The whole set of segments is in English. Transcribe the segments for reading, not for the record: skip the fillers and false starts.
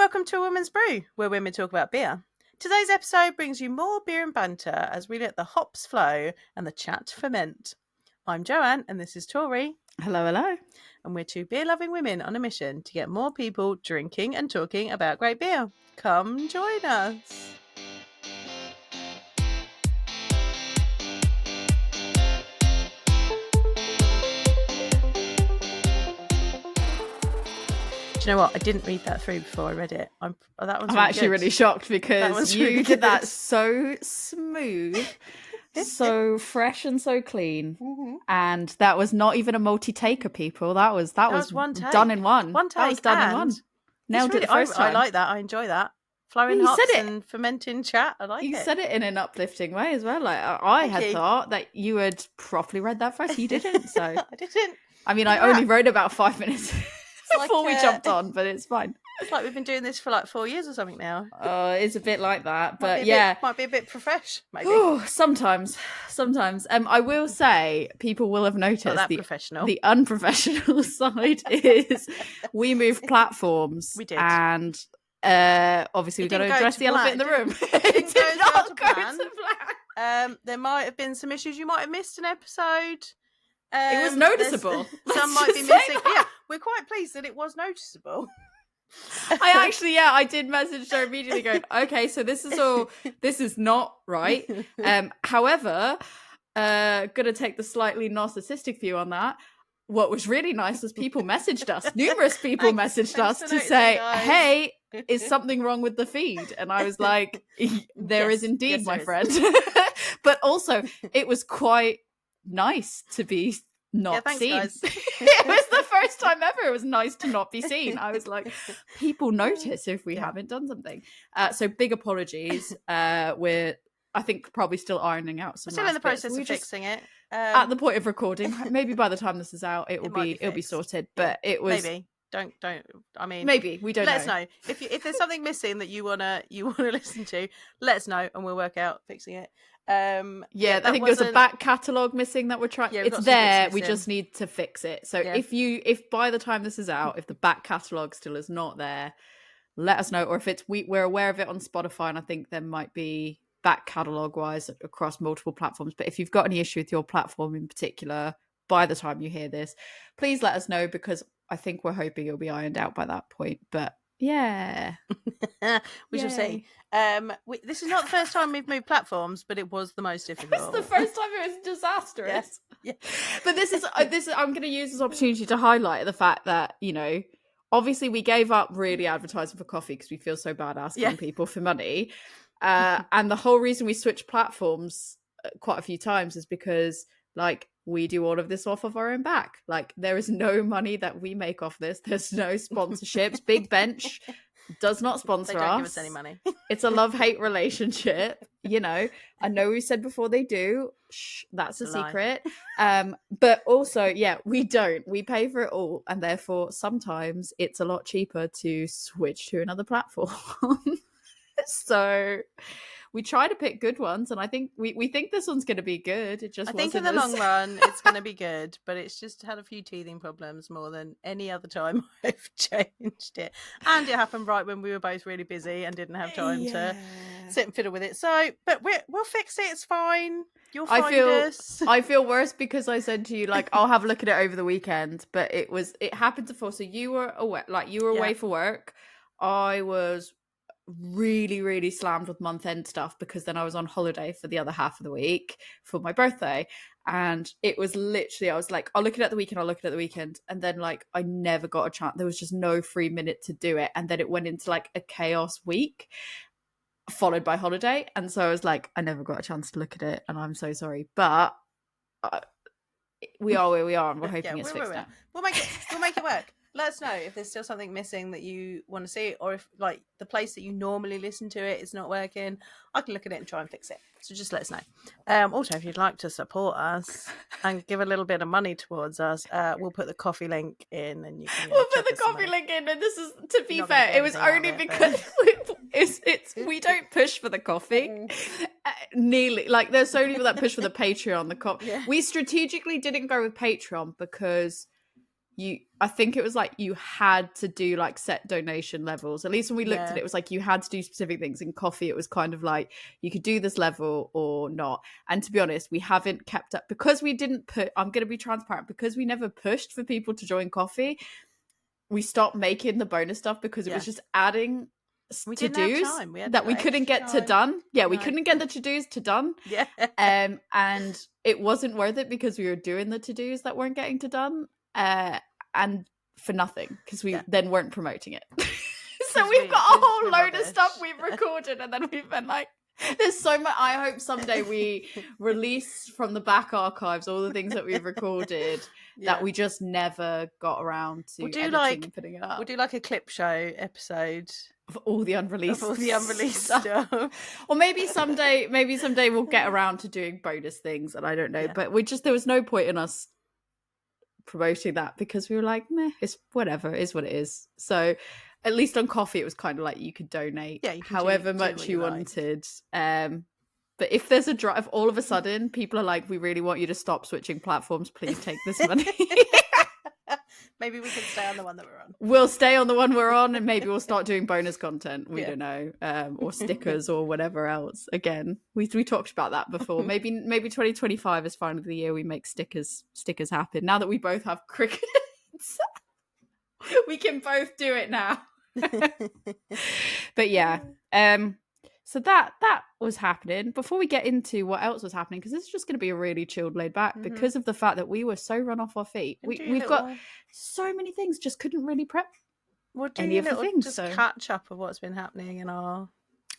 Welcome to A Woman's Brew, where women talk about beer. Today's episode brings you more beer and banter as we let the hops flow and the chat ferment. I'm Joanne and this is Tori. Hello, hello. And we're two beer-loving women on a mission to get more people drinking and talking about great beer. Come join us. Do you know what? I didn't read that through before I read it. I'm actually really shocked because you did that so smooth, so fresh and so clean. Mm-hmm. And that was not even a multi-taker, people. That was one take. Done in one. One take. That was done in one. Nailed it the first time. I like that. I enjoy that. Flowing hops and fermenting chat. I like it. You said it in an uplifting way as well. Like I had thought that you had properly read that first. You didn't, so I didn't. I mean, I only wrote about 5 minutes before we jumped on, but it's fine. It's like we've been doing this for like 4 years or something now. It's a bit like that, but might be a bit profesh, maybe. Ooh, sometimes. I will say people will have noticed the unprofessional side is we moved platforms. We did, and obviously we've got to address the elephant in the room. It did not go to plan. There might have been some issues. You might have missed an episode. It was noticeable. Some might be missing. Yeah, we're quite pleased that it was noticeable. I did message her immediately going, okay, so this is not right. However, gonna take the slightly narcissistic view on that. What was really nice was people messaged us. Numerous people messaged us to say, guys. Hey, is something wrong with the feed? And I was like, there is indeed, my friend. But also, it was quite nice to be not seen. Guys. It was the first time ever it was nice to not be seen. I was like, people notice if we haven't done something. So big apologies. We're, I think, probably still ironing out some. We're still in the process of fixing it. At the point of recording, maybe by the time this is out, it'll be sorted. But it was maybe. Don't. I mean, maybe we don't. Let us know if there's something missing that you wanna listen to. Let us know and we'll work out fixing it. I think there's a back catalogue missing that we're trying. It's there. We just need to fix it. So if by the time this is out, if the back catalogue still is not there, let us know. Or if we're aware of it on Spotify, and I think there might be back catalogue wise across multiple platforms. But if you've got any issue with your platform in particular, by the time you hear this, please let us know, because I think we're hoping it'll be ironed out by that point. But yeah, we shall see. This is not the first time we've moved platforms, but it was the most difficult. It's the first time it was disastrous. Yes. Yeah. But this is I'm going to use this opportunity to highlight the fact that, you know, obviously we gave up really advertising for coffee because we feel so bad asking people for money. And the whole reason we switched platforms quite a few times is because, like, we do all of this off of our own back. Like, there is no money that we make off this. There's no sponsorships. Big Bench does not sponsor us. They don't give us any money. It's a love-hate relationship. You know, I know we said before they do. Shh, that's a secret. But also, we don't. We pay for it all. And therefore, sometimes it's a lot cheaper to switch to another platform. So we try to pick good ones, and I think we think this one's going to be good. I think in the long run it's going to be good, but it's just had a few teething problems more than any other time I've changed it. And it happened right when we were both really busy and didn't have time to sit and fiddle with it. So, but we'll fix it. It's fine. You'll find us. I feel worse because I said to you, like, I'll have a look at it over the weekend, but it happened to fall. So you were away, away for work. I was really, really slammed with month-end stuff because then I was on holiday for the other half of the week for my birthday, and it was literally, I was like, I'll look at it at the weekend, and then, like, I never got a chance. There was just no free minute to do it, and then it went into like a chaos week followed by holiday, and so I was like, I never got a chance to look at it, and I'm so sorry, but we are where we are, and we're hoping it's fixed now. We'll make it work. Let us know if there's still something missing that you want to see, or if, like, the place that you normally listen to it is not working. I can look at it and try and fix it. So just let us know. Also, if you'd like to support us and give a little bit of money towards us, we'll put the coffee link in, and you can. We'll put the coffee link in, and this is, to be fair, it was only because we don't push for the coffee. Nearly, like, there's so many people that push for the Patreon. We strategically didn't go with Patreon because I think it was like you had to do like set donation levels. At least when we looked at it, it was like you had to do specific things. In coffee, it was kind of like you could do this level or not. And to be honest, we haven't kept up because we didn't put, I'm going to be transparent, because we never pushed for people to join coffee. We stopped making the bonus stuff because it was just adding to-dos that we couldn't get to done. Yeah, we couldn't get the to-dos to done. Yeah. And it wasn't worth it because we were doing the to-dos that weren't getting to done. And for nothing, because we then weren't promoting it. So we've got a whole load of stuff we've recorded, and then we've been like, there's so much. I hope someday we release from the back archives all the things that we've recorded that we just never got around to editing and putting it up. We'll do like a clip show episode of all the unreleased stuff. Or maybe someday we'll get around to doing bonus things, and I don't know. But there was no point in us promoting that because we were like, meh, it's whatever, it is what it is. So at least on coffee it was kind of like you could donate however much you wanted. But if there's a drive, all of a sudden people are like, we really want you to stop switching platforms, please take this money. Maybe we can stay on the one that we're on. We'll stay on the one we're on, and maybe we'll start doing bonus content. We don't know, or stickers or whatever else. Again, we talked about that before. Maybe 2025 is finally the year we make stickers happen. Now that we both have crickets, we can both do it now. But yeah, so that was happening. Before we get into what else was happening, because this is just going to be a really chilled, laid back, because of the fact that we were so run off our feet. We've got so many things, just couldn't really prep any of the things. Just catch up of what's been happening in our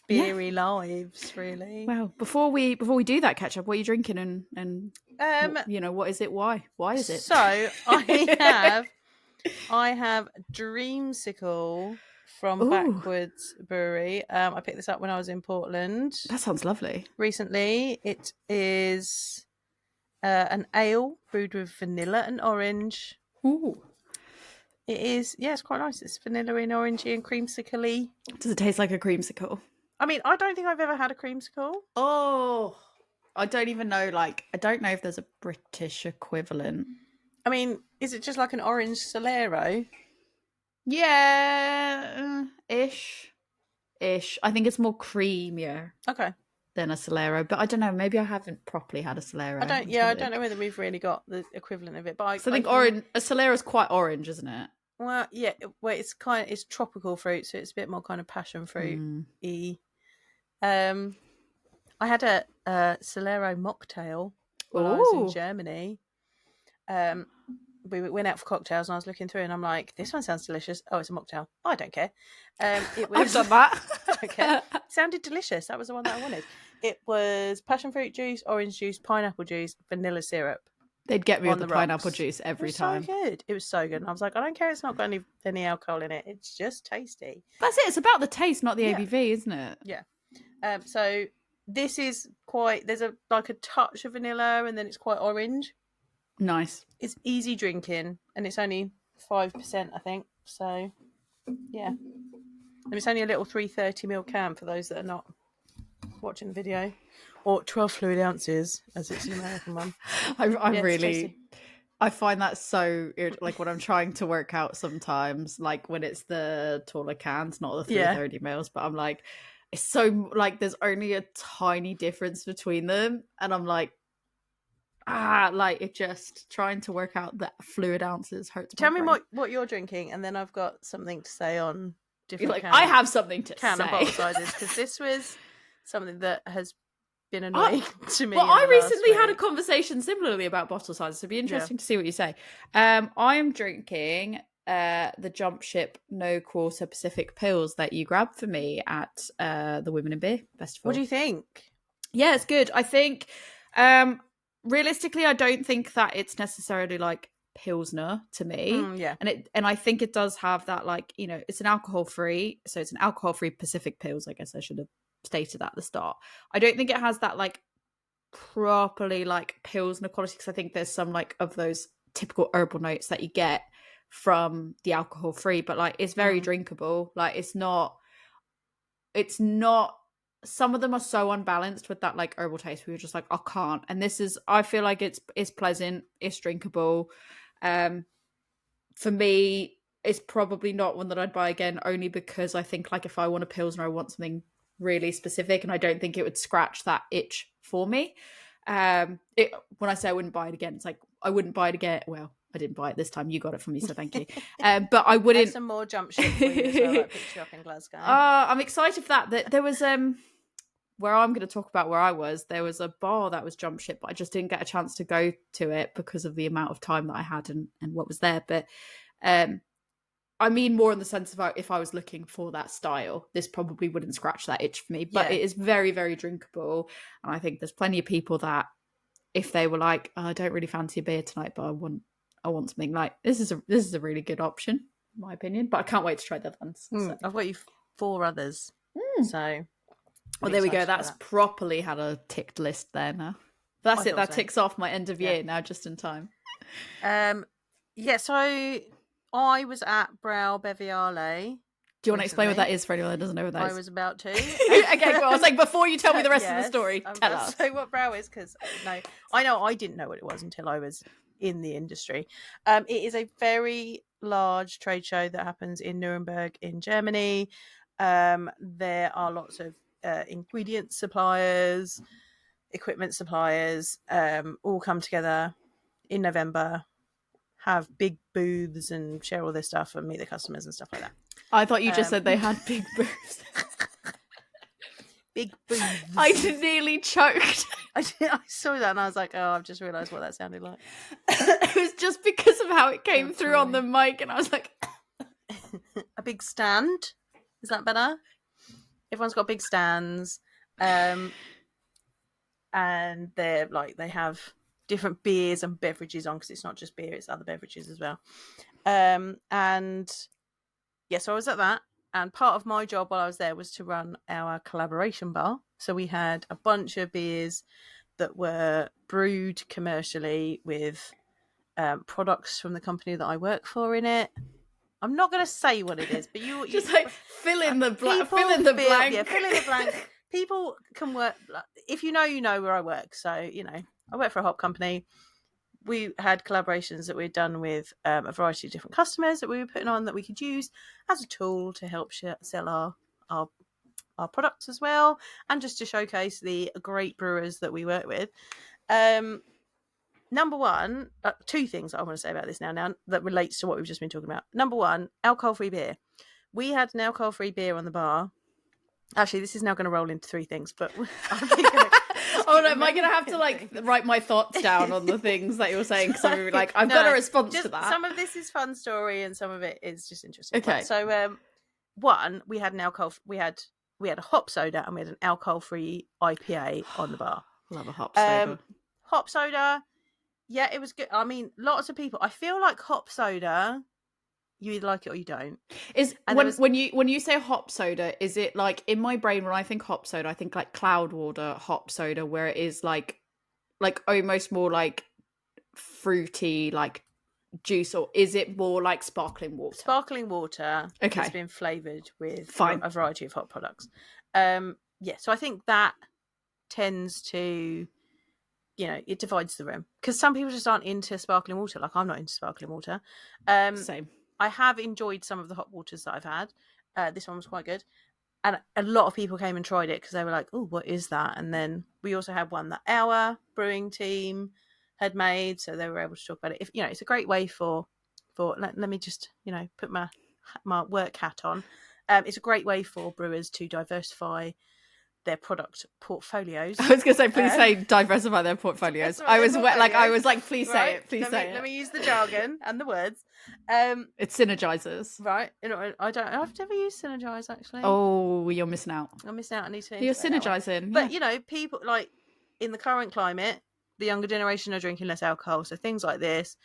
beery lives, really. Well, before we do that catch up, what are you drinking, and what is it? Why is it? So I have Dreamsicle from Backwards Brewery. I picked this up when I was in Portland. That sounds lovely. Recently, it is an ale brewed with vanilla and orange. Ooh. It is, it's quite nice. It's vanilla and orangey and creamsicle-y. Does it taste like a creamsicle? I mean, I don't think I've ever had a creamsicle. Oh, I don't even know. Like, I don't know if there's a British equivalent. I mean, is it just like an orange Solero? Yeah, ish. I think it's more creamier. Okay. Than a Solero, but I don't know. Maybe I haven't properly had a Solero. I don't know whether we've really got the equivalent of it. But I think orange. A Solero is quite orange, isn't it? Well, yeah. Well, it's tropical fruit, so it's a bit more kind of passion fruit-y. I had a Solero mocktail when I was in Germany. We went out for cocktails, and I was looking through, and I'm like, "This one sounds delicious." Oh, it's a mocktail. Oh, I don't care. It was, I've done that. I don't care. It sounded delicious. That was the one that I wanted. It was passion fruit juice, orange juice, pineapple juice, vanilla syrup. They'd get me with the pineapple juice every time. So good. It was so good. And I was like, I don't care. It's not got any alcohol in it. It's just tasty. That's it. It's about the taste, not the ABV, isn't it? Yeah. So this is quite. There's a touch of vanilla, and then it's quite orange. Nice. It's easy drinking, and it's only 5%, I think. So, yeah. And it's only a little 330ml can for those that are not watching the video. Or 12 fluid ounces, as it's an American one. I find that so, like when I'm trying to work out sometimes, like when it's the taller cans, not the 330 mils, but I'm like, it's so, like there's only a tiny difference between them. And I'm like, it just trying to work out the fluid ounces hurts. Tell me what you're drinking, and then I've got something to say on different I have something to say. And bottle sizes, because this was something that has been annoying to me. Well, I recently had a conversation similarly about bottle sizes, so it'd be interesting to see what you say. I'm drinking the Jump Ship No Quarter Pacific Pills that you grabbed for me at the Women in Beer Festival. What do you think? Yeah, it's good. I think realistically, I don't think that it's necessarily like Pilsner to me. And I think it does have that, like, it's an alcohol free, so it's an alcohol free Pacific Pills. I guess I should have stated that at the start. I don't think it has that like properly like Pilsner quality, because I think there's some like of those typical herbal notes that you get from the alcohol free, but like it's very drinkable. Like it's not some of them are so unbalanced with that like herbal taste where you're just like, I can't. And I feel like it's pleasant, it's drinkable. for me, it's probably not one that I'd buy again, only because I think like if I want a Pilsner, I want something really specific, and I don't think it would scratch that itch for me. When I say I wouldn't buy it again, it's like I wouldn't buy it again. Well, I didn't buy it this time. You got it for me, so thank you. But I wouldn't. There's some more jump ship for you as well, like picked you up in Glasgow. I'm excited for that. There was where I'm going to talk about where I was. There was a bar that was jump ship, but I just didn't get a chance to go to it because of the amount of time that I had and what was there. But I mean more in the sense of if I was looking for that style, this probably wouldn't scratch that itch for me. But it is very, very drinkable. And I think there's plenty of people that if they were like, I don't really fancy a beer tonight, but I want something like this is a really good option, in my opinion. But I can't wait to try the other ones. So. I've got you 4 others. So well, there we go. That's properly had a ticked list there now. That's it. That ticks off my end of year now, just in time. So I was at Brau Beviale. Do you want to explain what that is for anyone that doesn't know what that is? I was about to. Okay, well, I was like, before you tell me the rest of the story, tell us. Say what Brau is, because I know I didn't know what it was until I was in the industry. It is a very large trade show that happens in Nuremberg in Germany. There are lots of ingredient suppliers, equipment suppliers, all come together in November, have big booths and share all their stuff and meet the customers and stuff like that. I thought you just said they had big booths. Big booths. I nearly choked. I saw that and I was like, oh, I've just realised what that sounded like. It was just because of how it came through on the mic, and I was like... A big stand. Is that better? Everyone's got big stands. And they're like, they have different beers and beverages on, because it's not just beer, it's other beverages as well. And yeah, so I was at that, and part of my job while I was there was to run our collaboration bar. So we had a bunch of beers that were brewed commercially with products from the company that I work for in it. I'm not going to say what it is, but you just like fill in the blank. Fill in the blank. Yeah, fill in the blank. People can work. If you know where I work. So I work for a hop company. We had collaborations that we'd done with a variety of different customers that we were putting on that we could use as a tool to help sell our products as well, and just to showcase the great brewers that we work with. Number one, 2 things I want to say about this now that relates to what we've just been talking about. Number one, alcohol-free beer. We had an alcohol-free beer on the bar. Actually, this is now going to roll into 3 things, but oh no, am I going to have to like write my thoughts down on the things that you're saying? Because I'm really like, I've got a response to that. Some of this is fun story, and some of it is just interesting. Okay. So, one, we had we had a hop soda, and we had an alcohol-free IPA on the bar. Love a hop soda. Hop soda. Yeah, it was good. I mean, lots of people. I feel like hop soda, you either like it or you don't. When you say hop soda, is it like in my brain when I think hop soda, I think like Cloudwater hop soda, where it is like almost more like fruity, like juice, or is it more like sparkling water? Sparkling water. Okay, it's been flavoured with a variety of hop products. Yeah, so I think that tends to. It divides the room, because some people just aren't into sparkling water. Like, I'm not into sparkling water. Same. I have enjoyed some of the hot waters that I've had. This one was quite good. And a lot of people came and tried it because they were like, oh, what is that? And then we also had one that our brewing team had made. So they were able to talk about it. It's a great way for let me just, put my work hat on. It's a great way for brewers to diversify their product portfolios. I was going to say, please say diversify their portfolios. I was like, please say it. Please say it. Let me use the jargon and the words. It synergizes. Right. I've never used synergize, actually. Oh, you're missing out. I'm missing out. I need to. You're synergizing. But, people like in the current climate, the younger generation are drinking less alcohol. So things like this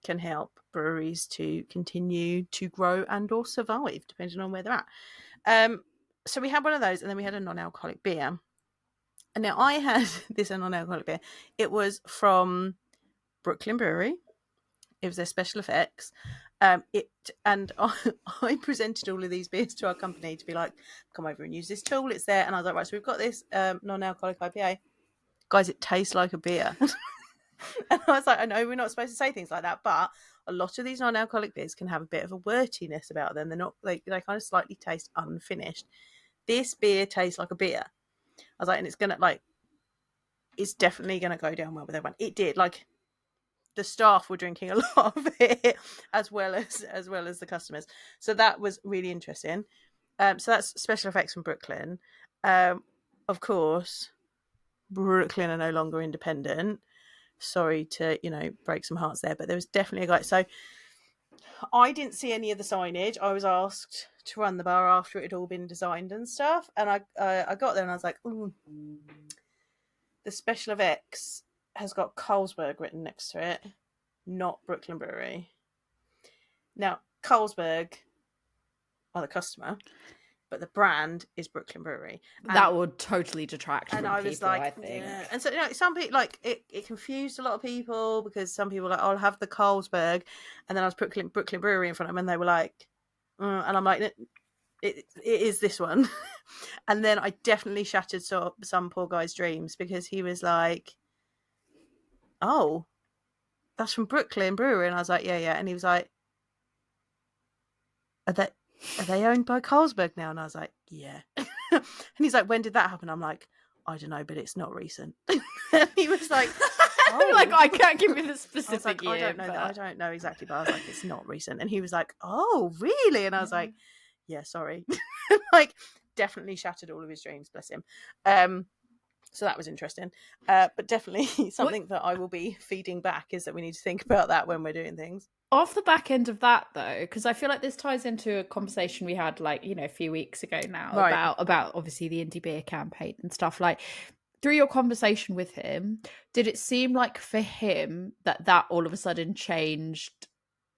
can help breweries to continue to grow and or survive, depending on where they're at. So we had one of those, and then we had a non-alcoholic beer. And now I had this non-alcoholic beer. It was from Brooklyn Brewery. It was their special effects. I presented all of these beers to our company to be like, come over and use this tool. It's there. And I was like, right, so we've got this non-alcoholic IPA. Guys, it tastes like a beer. And I was like, I know we're not supposed to say things like that, but a lot of these non-alcoholic beers can have a bit of a wordiness about them. They're not like, they kind of slightly taste unfinished. This beer tastes like a beer. I was like, and it's gonna like, it's definitely gonna go down well with everyone. It did. Like, the staff were drinking a lot of it, as well as the customers. So that was really interesting. So that's special effects from Brooklyn. Of course, Brooklyn are no longer independent. Sorry to, break some hearts there, but there was definitely a guy. So I didn't see any of the signage. I was asked to run the bar after it had all been designed and stuff. And I got there and I was like, ooh, the special effects has got Carlsberg written next to it, not Brooklyn Brewery. Now, Carlsberg are the customer, but the brand is Brooklyn Brewery. And that would totally detract from I was people, like, I think. yeah. And so, some people, like, it confused a lot of people, because some people were like, I'll have the Carlsberg, and then I was Brooklyn Brewery in front of them, and they were like, and I'm like, it is this one. And then I definitely shattered some poor guy's dreams, because he was like, oh, that's from Brooklyn Brewery. And I was like, yeah. And he was like, are they owned by Carlsberg now? And I was like, yeah. And he's like, when did that happen? I'm like, I don't know, but it's not recent. And he was like, oh. Like, I can't give you the specific year. I don't know exactly, but I was like, it's not recent. And he was like, oh, really? And I was like, yeah, sorry. Like, definitely shattered all of his dreams, bless him. So that was interesting. But definitely something that I will be feeding back is that we need to think about that when we're doing things. Off the back end of that, though, because I feel like this ties into a conversation we had, like, a few weeks ago now, right, about obviously the indie beer campaign and stuff. Like, through your conversation with him, did it seem like for him that all of a sudden changed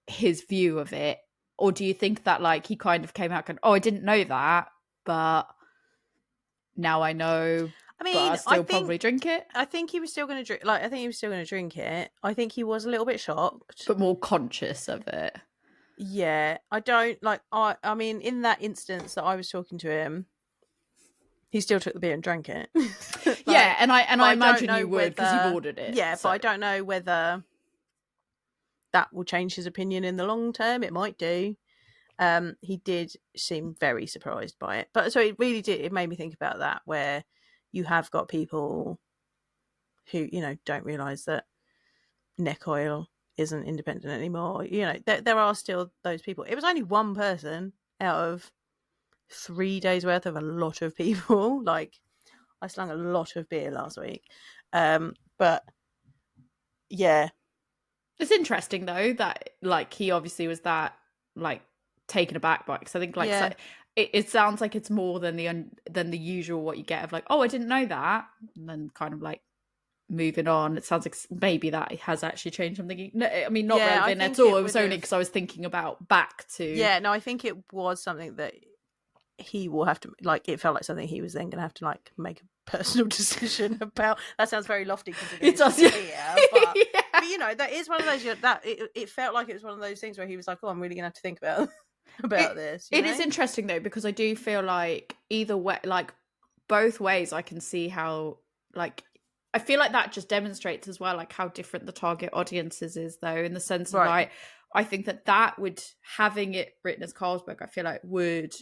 his view of it? Or do you think that, like, he kind of came out going, oh, I didn't know that, but now I know... I mean, but I think, probably drink it. I think he was still going to drink. Like, I think he was still going to drink it. I think he was a little bit shocked, but more conscious of it. Yeah, I don't like. I mean, in that instance that I was talking to him, he still took the beer and drank it. Like, yeah, and I imagine you would, because you've ordered it. Yeah, so. But I don't know whether that will change his opinion in the long term. It might do. He did seem very surprised by it, but so it really did. It made me think about that, where you have got people who, don't realise that neck oil isn't independent anymore. There are still those people. It was only one person out of 3 days worth of a lot of people. Like, I slung a lot of beer last week. But yeah. It's interesting though that, like, he obviously was that, like, taken aback by, because I think, like, yeah. It sounds like it's more than the usual what you get of, like, oh, I didn't know that, and then kind of like moving on. It sounds like maybe that has actually changed something. No, I mean, not relevant at all. It was only because I was thinking about back to... Yeah, no, I think it was something that he will have to, like, it felt like something he was then going to have to, like, make a personal decision about. That sounds very lofty. It does, yeah. But, yeah. But, that is one of those, that it felt like it was one of those things where he was like, oh, I'm really going to have to think about this. It is interesting, though, because I do feel like either way, like, both ways I can see how, like, I feel like that just demonstrates as well, like, how different the target audiences is, though, in the sense of, like, I think that would, having it written as Carlsberg, I feel like would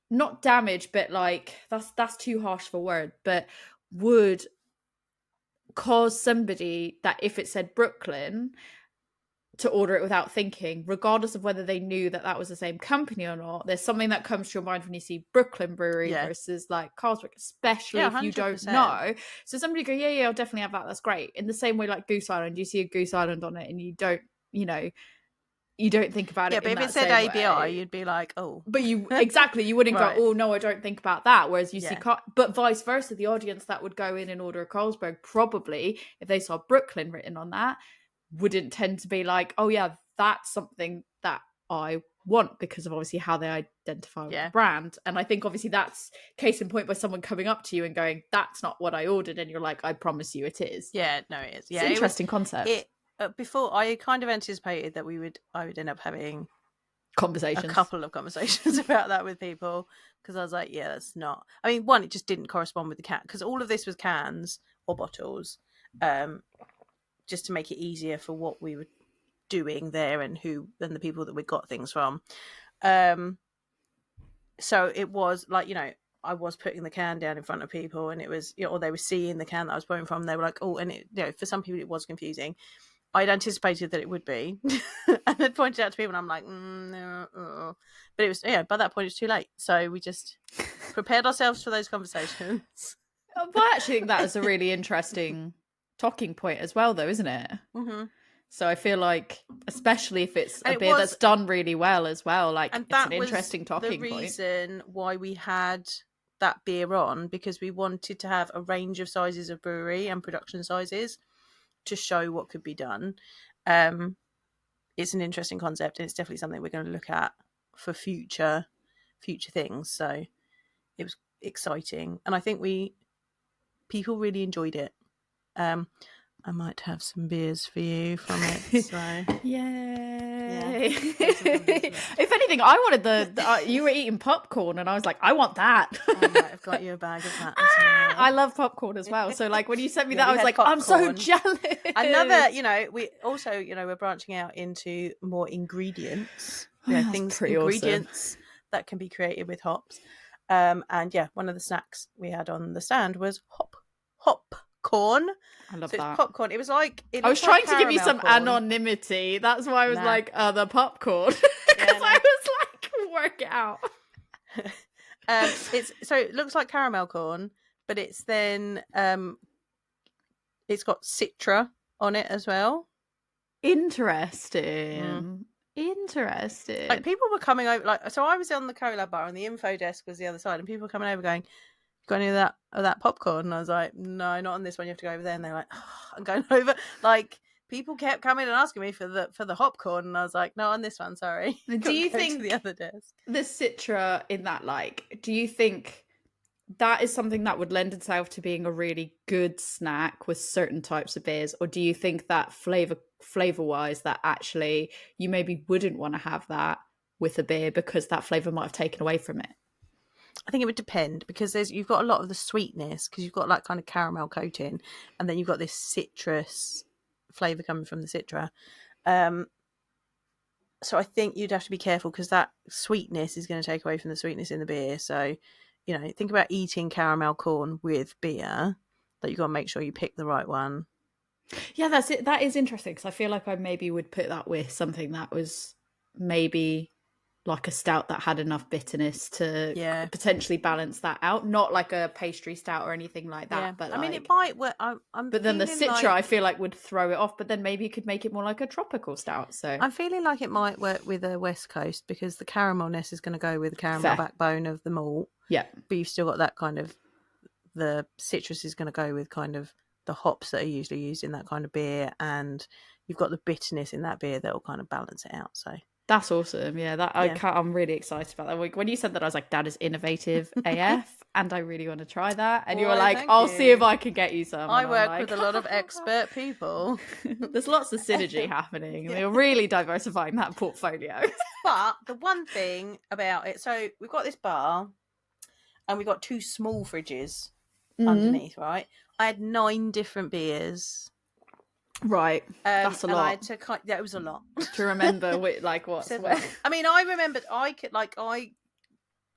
not damage, but, like, that's too harsh of a word, but would cause somebody that if it said Brooklyn to order it without thinking, regardless of whether they knew that was the same company or not. There's something that comes to your mind when you see Brooklyn Brewery versus, like, Carlsberg, especially if you don't know. So somebody go, yeah, I'll definitely have that. That's great. In the same way, like Goose Island, you see a Goose Island on it and you don't, you don't think about it. Yeah, but if it said ABI, you'd be like, oh. But you wouldn't go, oh, no, I don't think about that. Whereas you see, but vice versa, the audience that would go in and order a Carlsberg, probably, if they saw Brooklyn written on that, wouldn't tend to be like, oh yeah, that's something that I want, because of obviously how they identify with the brand. And I think obviously that's case in point by someone coming up to you and going, that's not what I ordered, and you're like, I promise you it is. Yeah, no, it is. Yeah, it's an interesting concept. Before, I kind of anticipated that I would end up having conversations, a couple of conversations about that with people, because I was like, yeah, that's not, I mean, one, it just didn't correspond with the can, because all of this was cans or bottles, just to make it easier for what we were doing there and the people that we got things from. So it was like, I was putting the can down in front of people, and it was, or they were seeing the can that I was pouring from. They were like, oh, and it, for some people it was confusing. I'd anticipated that it would be, and I'd pointed out to people, and I'm like, no. But it was, by that point it's too late. So we just prepared ourselves for those conversations. But I actually think that is a really interesting talking point as well, though, isn't it? Mm-hmm. So I feel like, especially if it's a beer that's done really well as well, like, it's an interesting talking point. The reason why we had that beer on, because we wanted to have a range of sizes of brewery and production sizes to show what could be done. It's an interesting concept, and it's definitely something we're going to look at for future things. So it was exciting, and I think people really enjoyed it. I might have some beers for you from it. So yay! If anything, I wanted you were eating popcorn, and I was like, I want that. I might have got you a bag of that as well. I love popcorn as well. So like when you sent me that, I was like, popcorn. I'm so jealous. Another, we also, we're branching out into more ingredients. Ingredients that can be created with hops. And one of the snacks we had on the stand was popcorn. I love that. It's popcorn. It was like I was trying to give you some anonymity. That's why I was like, the popcorn, because I was like, work it out. It looks like caramel corn, but it's then it's got citra on it as well. Interesting. Interesting. Like, people were coming over, so I was on the Colab bar and the info desk was the other side, and people were coming over going, got any of that popcorn? And I was like, no, not on this one, you have to go over there. And they're like, I'm going over. Like, people kept coming and asking me for the popcorn, and I was like, no, on this one, sorry. Do you think the other desk, the citra in that, like, do you think that is something that would lend itself to being a really good snack with certain types of beers, or do you think that flavor wise that actually you maybe wouldn't want to have that with a beer because that flavor might have taken away from it? I think it would depend, because you've got a lot of the sweetness, because you've got like kind of caramel coating, and then you've got this citrus flavour coming from the citra. So I think you'd have to be careful, because that sweetness is going to take away from the sweetness in the beer. So, think about eating caramel corn with beer, that you've got to make sure you pick the right one. Yeah, that's it. That is interesting, because I feel like I maybe would put that with something that was maybe like a stout that had enough bitterness to potentially balance that out. Not like a pastry stout or anything like that. But I mean, it might work. But then the citra, I feel like, would throw it off. But then maybe you could make it more like a tropical stout. So I'm feeling like it might work with a West Coast, because the caramelness is going to go with the caramel backbone of the malt. Yeah. But you've still got that kind of, the citrus is going to go with kind of the hops that are usually used in that kind of beer. And you've got the bitterness in that beer that will kind of balance it out. So that's awesome. Yeah, I'm really excited about that. When you said that, I was like, that is innovative AF, and I really want to try that. And you were like, I'll see if I can get you some. I work with a lot of expert people. There's lots of synergy happening. We're really diversifying that portfolio. But the one thing about it, so we've got this bar, and we've got 2 small fridges underneath, right? I had 9 different beers. Right, that's a lot. I had to it was a lot to remember. What? I mean, I remembered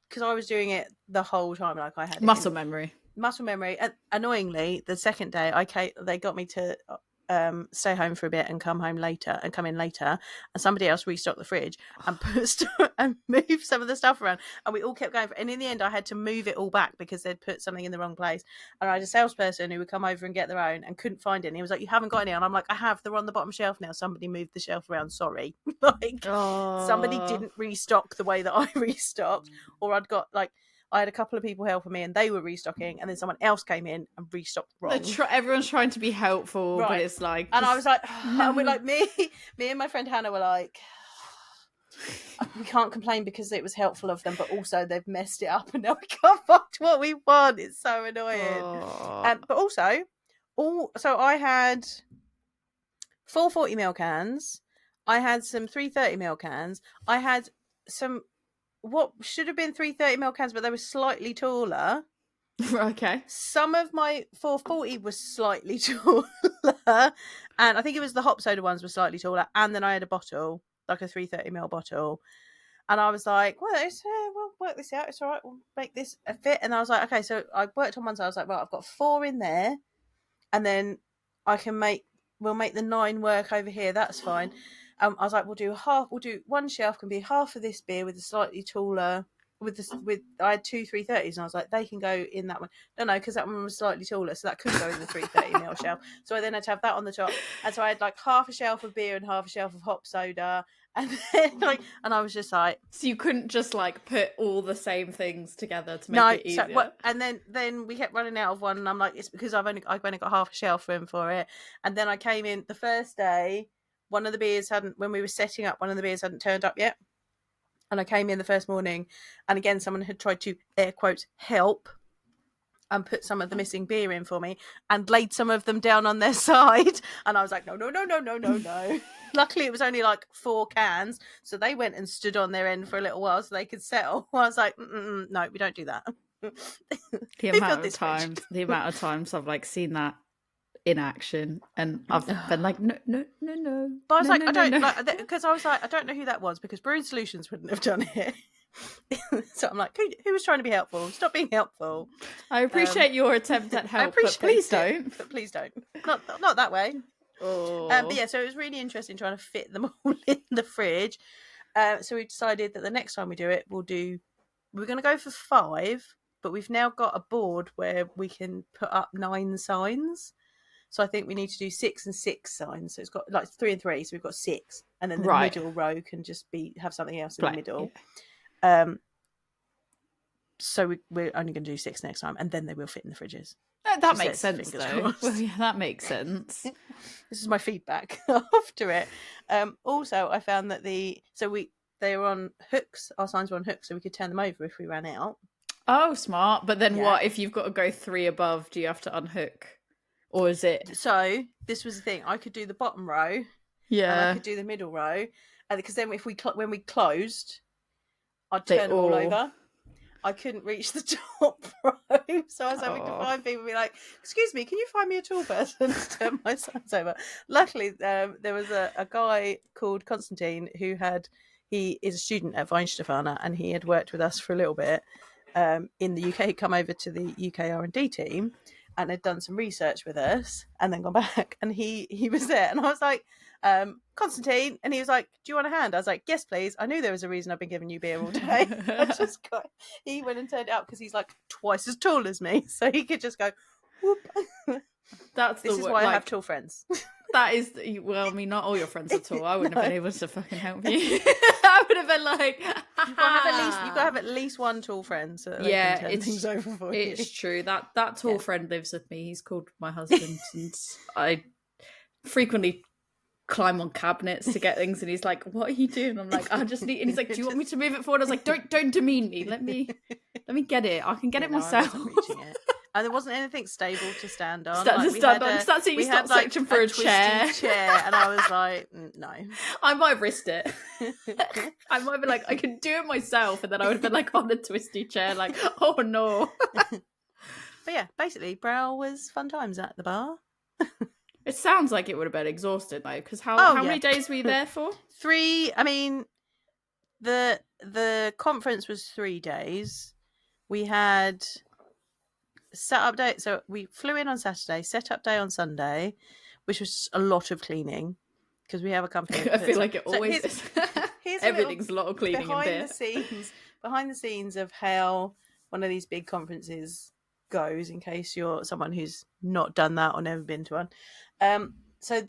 because I was doing it the whole time. Like, I had muscle memory. And annoyingly, the second day, they got me to stay home for a bit and come in later, and somebody else restocked the fridge and and moved some of the stuff around, and we all kept going and in the end I had to move it all back because they'd put something in the wrong place, and I had a salesperson who would come over and get their own and couldn't find it, and he was like, you haven't got any? And I'm like, I have, they're on the bottom shelf now, somebody moved the shelf around, sorry. Somebody didn't restock the way that I restocked, or I had a couple of people helping me and they were restocking, and then someone else came in and restocked wrong. Everyone's trying to be helpful, right. But it's like... And I was like... And we're like, me and my friend Hannah were like, we can't complain because it was helpful of them, but also they've messed it up and now we can't find what we want. It's so annoying. But also, so I had 4 40ml cans. I had some 330ml cans. I had some... what should have been 330ml cans, but they were slightly taller. Okay. Some of my 440 was slightly taller, and I think it was the hop soda ones were slightly taller. And then I had a bottle, like a 330ml bottle, and I was like, "Well, we'll work this out. It's all right. We'll make this a fit." And I was like, "Okay." So I worked on one side. I was like, "Well, I've got 4 in there, and then we'll make the 9 work over here. That's fine." I was like, "We'll do one shelf can be half of this beer with a slightly taller." I had 2 330s, and I was like, they can go in that one. No, because that one was slightly taller, so that could go in the 330ml shelf. So I then had to have that on the top, and so I had like half a shelf of beer and half a shelf of hop soda, and then and I was just like, so you couldn't just like put all the same things together to make it easier. And then we kept running out of one, and I'm like, it's because I've only got half a shelf room for it. And then I came in the first day, when we were setting up, one of the beers hadn't turned up yet. And I came in the first morning, and again, someone had tried to, air quotes, help and put some of the missing beer in for me and laid some of them down on their side. And I was like, no. Luckily, it was only like 4 cans. So they went and stood on their end for a little while so they could settle. I was like, no, we don't do that. The amount of times I've like seen that in action, and I've been like, no. But I was like, I don't, because I was like, I don't know who that was, because Brewing Solutions wouldn't have done it. So I'm like, who was trying to be helpful? Stop being helpful. I appreciate your attempt at help, but please don't. But please don't. Not that way. Oh. But yeah, so it was really interesting trying to fit them all in the fridge. So we decided that the next time we do it, we're going to go for 5, but we've now got a board where we can put up 9 signs. So I think we need to do 6 and 6 signs. So it's got like 3 and 3. So we've got 6, and then the middle row can just have something else in the middle. Yeah. So we're only going to do 6 next time, and then they will fit in the fridges. That makes sense, though. Well, yeah, that makes sense. This is my feedback after it. Also, I found that they were on hooks. Our signs were on hooks, so we could turn them over if we ran out. Oh, smart. But then what if you've got to go 3 above? Do you have to unhook? Or is it? So this was the thing. I could do the bottom row, and I could do the middle row, because then when we closed, I'd turn all over. I couldn't reach the top row, so I was having to find people and be like, "Excuse me, can you find me a tall person to turn my signs over?" Luckily, there was a guy called Constantine he is a student at Weinstefana, and he had worked with us for a little bit in the UK. He'd come over to the UK R&D team and had done some research with us, and then gone back, and he was there, and I was like, Constantine, and he was like, "Do you want a hand?" I was like, "Yes, please. I knew there was a reason I've been giving you beer all day." He went and turned it up because he's like twice as tall as me, so he could just go whoop. This is why I have tall friends. That is, well, I mean, not all your friends are tall. I wouldn't have been able to fucking help you. I would have been like, you've got to have at least one tall friend, so that they can turn things over for you. It's true. That tall friend lives with me. He's called my husband, and I frequently climb on cabinets to get things, and he's like, "What are you doing?" I'm like, "I just need," and he's like, "Do you want me to move it forward?" I was like, Don't demean me. Let me get it. I can get it myself. I wasn't reaching it. And there wasn't anything stable to stand on. You start searching for a chair, and I was like, no. I might have risked it. I might have been like, I can do it myself, and then I would have been like on a twisty chair, like, oh no. But yeah, basically, Brau was fun times at the bar. It sounds like it would have been exhausted though, because how many days were you there for? 3. I mean, the conference was 3 days. We had setup day, so we flew in on Saturday, setup day on Sunday, which was a lot of cleaning because we have a company. I feel like it always is. Everything's a lot of cleaning behind the scenes of how one of these big conferences goes, in case you're someone who's not done that or never been to one. So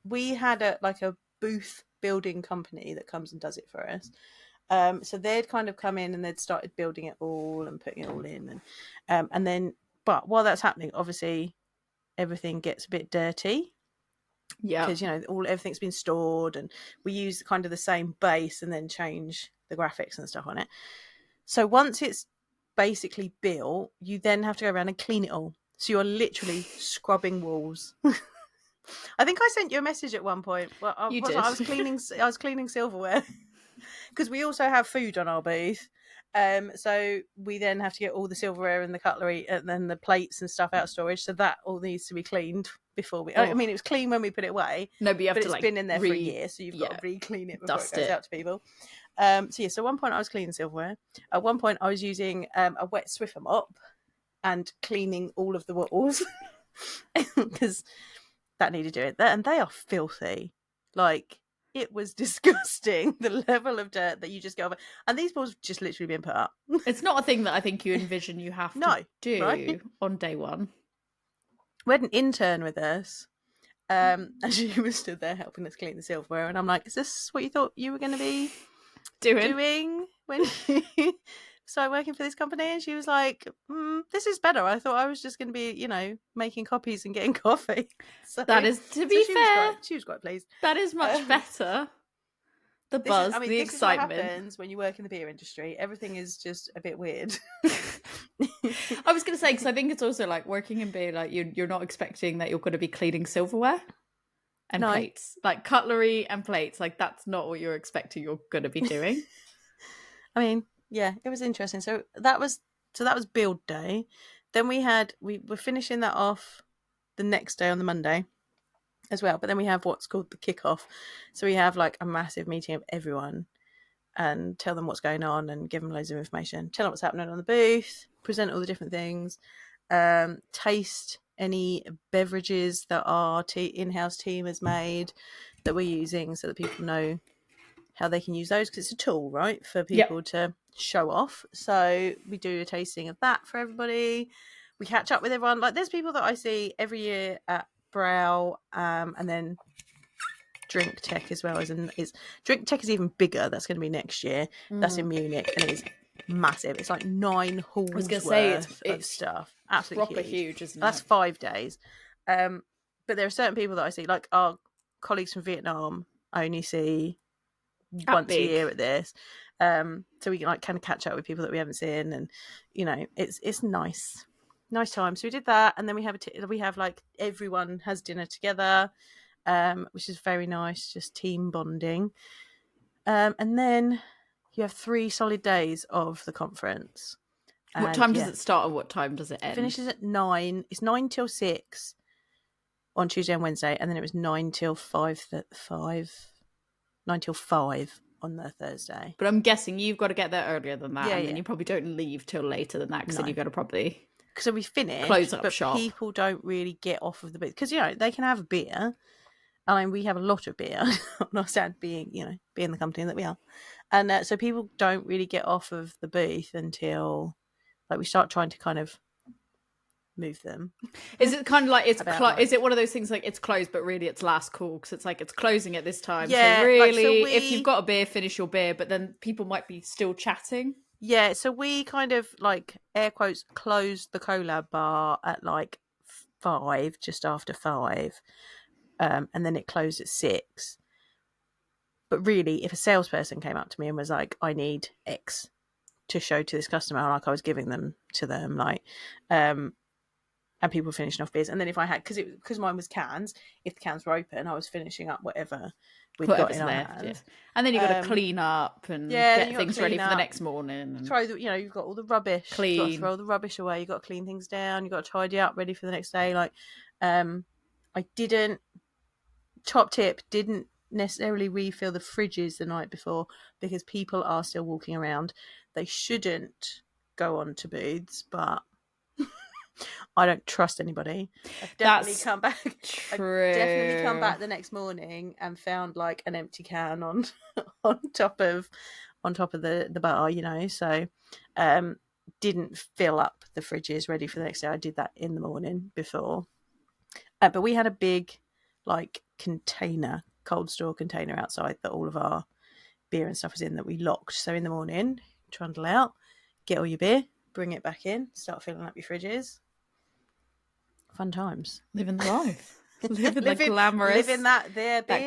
we had a booth building company that comes and does it for us. So they'd kind of come in and they'd started building it all and putting it all in, and then, but while that's happening, obviously everything gets a bit dirty. Yeah, because everything's been stored, and we use kind of the same base and then change the graphics and stuff on it. So once it's basically built, you then have to go around and clean it all. So you're literally scrubbing walls. I think I sent you a message at one point. Well, I was cleaning silverware because we also have food on our booth, So we then have to get all the silverware and the cutlery and then the plates and stuff out of storage. So that all needs to be cleaned before we. I mean, it was clean when we put it away. No, but you have but to it's been in there for a year, so you've got to re-clean it before it goes out to people. So at one point I was cleaning silverware. At one point I was using a wet Swiffer mop and cleaning all of the walls because that needed doing. And they are filthy. Like, it was disgusting, the level of dirt that you just get over. And these balls have just literally been put up. It's not a thing that I think you envision you have to do on day one. We had an intern with us, and she was stood there helping us clean the silverware. And I'm like, is this what you thought you were going to be doing when you started working for this company? And she was like, this is better. I thought I was just going to be, making copies and getting coffee. So that is, to be fair, she was quite pleased. That is much better. The buzz, the excitement. This is what happens when you work in the beer industry. Everything is just a bit weird. I was going to say, because I think it's also like working in beer, like you're not expecting that you're going to be cleaning silverware and plates, like cutlery and plates. Like, that's not what you're expecting you're going to be doing. I mean, yeah, it was interesting. So that was build day. Then we were finishing that off the next day on the Monday as well. But then we have what's called the kickoff. So we have like a massive meeting of everyone and tell them what's going on and give them loads of information. Tell them what's happening on the booth, present all the different things, taste any beverages that our in-house team has made that we're using so that people know how they can use those, because it's a tool, right, for people to show off. So we do a tasting of that for everybody. We catch up with everyone. Like, there's people that I see every year at Brau, and then Drink Tech as well. Drink Tech is even bigger. That's going to be next year. That's in Munich, and it's massive. It's like 9 halls. I was going to say it's stuff. Absolutely proper huge, isn't it? That's 5 days. But there are certain people that I see, like our colleagues from Vietnam, I only see once a year at this. So we can like kind of catch up with people that we haven't seen, and it's nice time. So we did that, and then we have like everyone has dinner together, which is very nice, just team bonding. And then you have 3 solid days of the conference. What time does it start and what time does it end? It finishes at 9. It's 9 till 6 on Tuesday and Wednesday, and then it was 9 till 5 on the Thursday. But I'm guessing you've got to get there earlier than that, and then you probably don't leave till later than that, because then you've got to probably so we finish, close up shop. People don't really get off of the booth because they can have a beer. I mean, we have a lot of beer. I'm not sad being the company that we are, and so people don't really get off of the booth until like we start trying to kind of move them. Is it kind of like is it one of those things like it's closed but really it's last call, because it's like it's closing at this time, so really if you've got a beer, finish your beer, but then people might be still chatting. So we kind of like air quotes closed the collab bar at like 5, just after 5, and then it closed at 6. But really, if a salesperson came up to me and was like, I need X to show to this customer, like I was giving them to them, like and people finishing off beers. And then if I had, because mine was cans, if the cans were open, I was finishing up whatever we'd got in our hands. Yeah. And then you've got to clean up and get things ready for the next morning. And throw you've got all the rubbish. Clean. You've got to throw all the rubbish away. You've got to clean things down. You've got to tidy up, ready for the next day. Like, top tip, didn't necessarily refill the fridges the night before, because people are still walking around. They shouldn't go on to booths, but I don't trust anybody. I've definitely come back. True. I've definitely come back the next morning and found like an empty can on top of the bar, So didn't fill up the fridges ready for the next day. I did that in the morning before. But we had a big like cold store container outside that all of our beer and stuff was in, that we locked. So in the morning, trundle out, get all your beer, bring it back in, start filling up your fridges. Fun times. Living the life. living that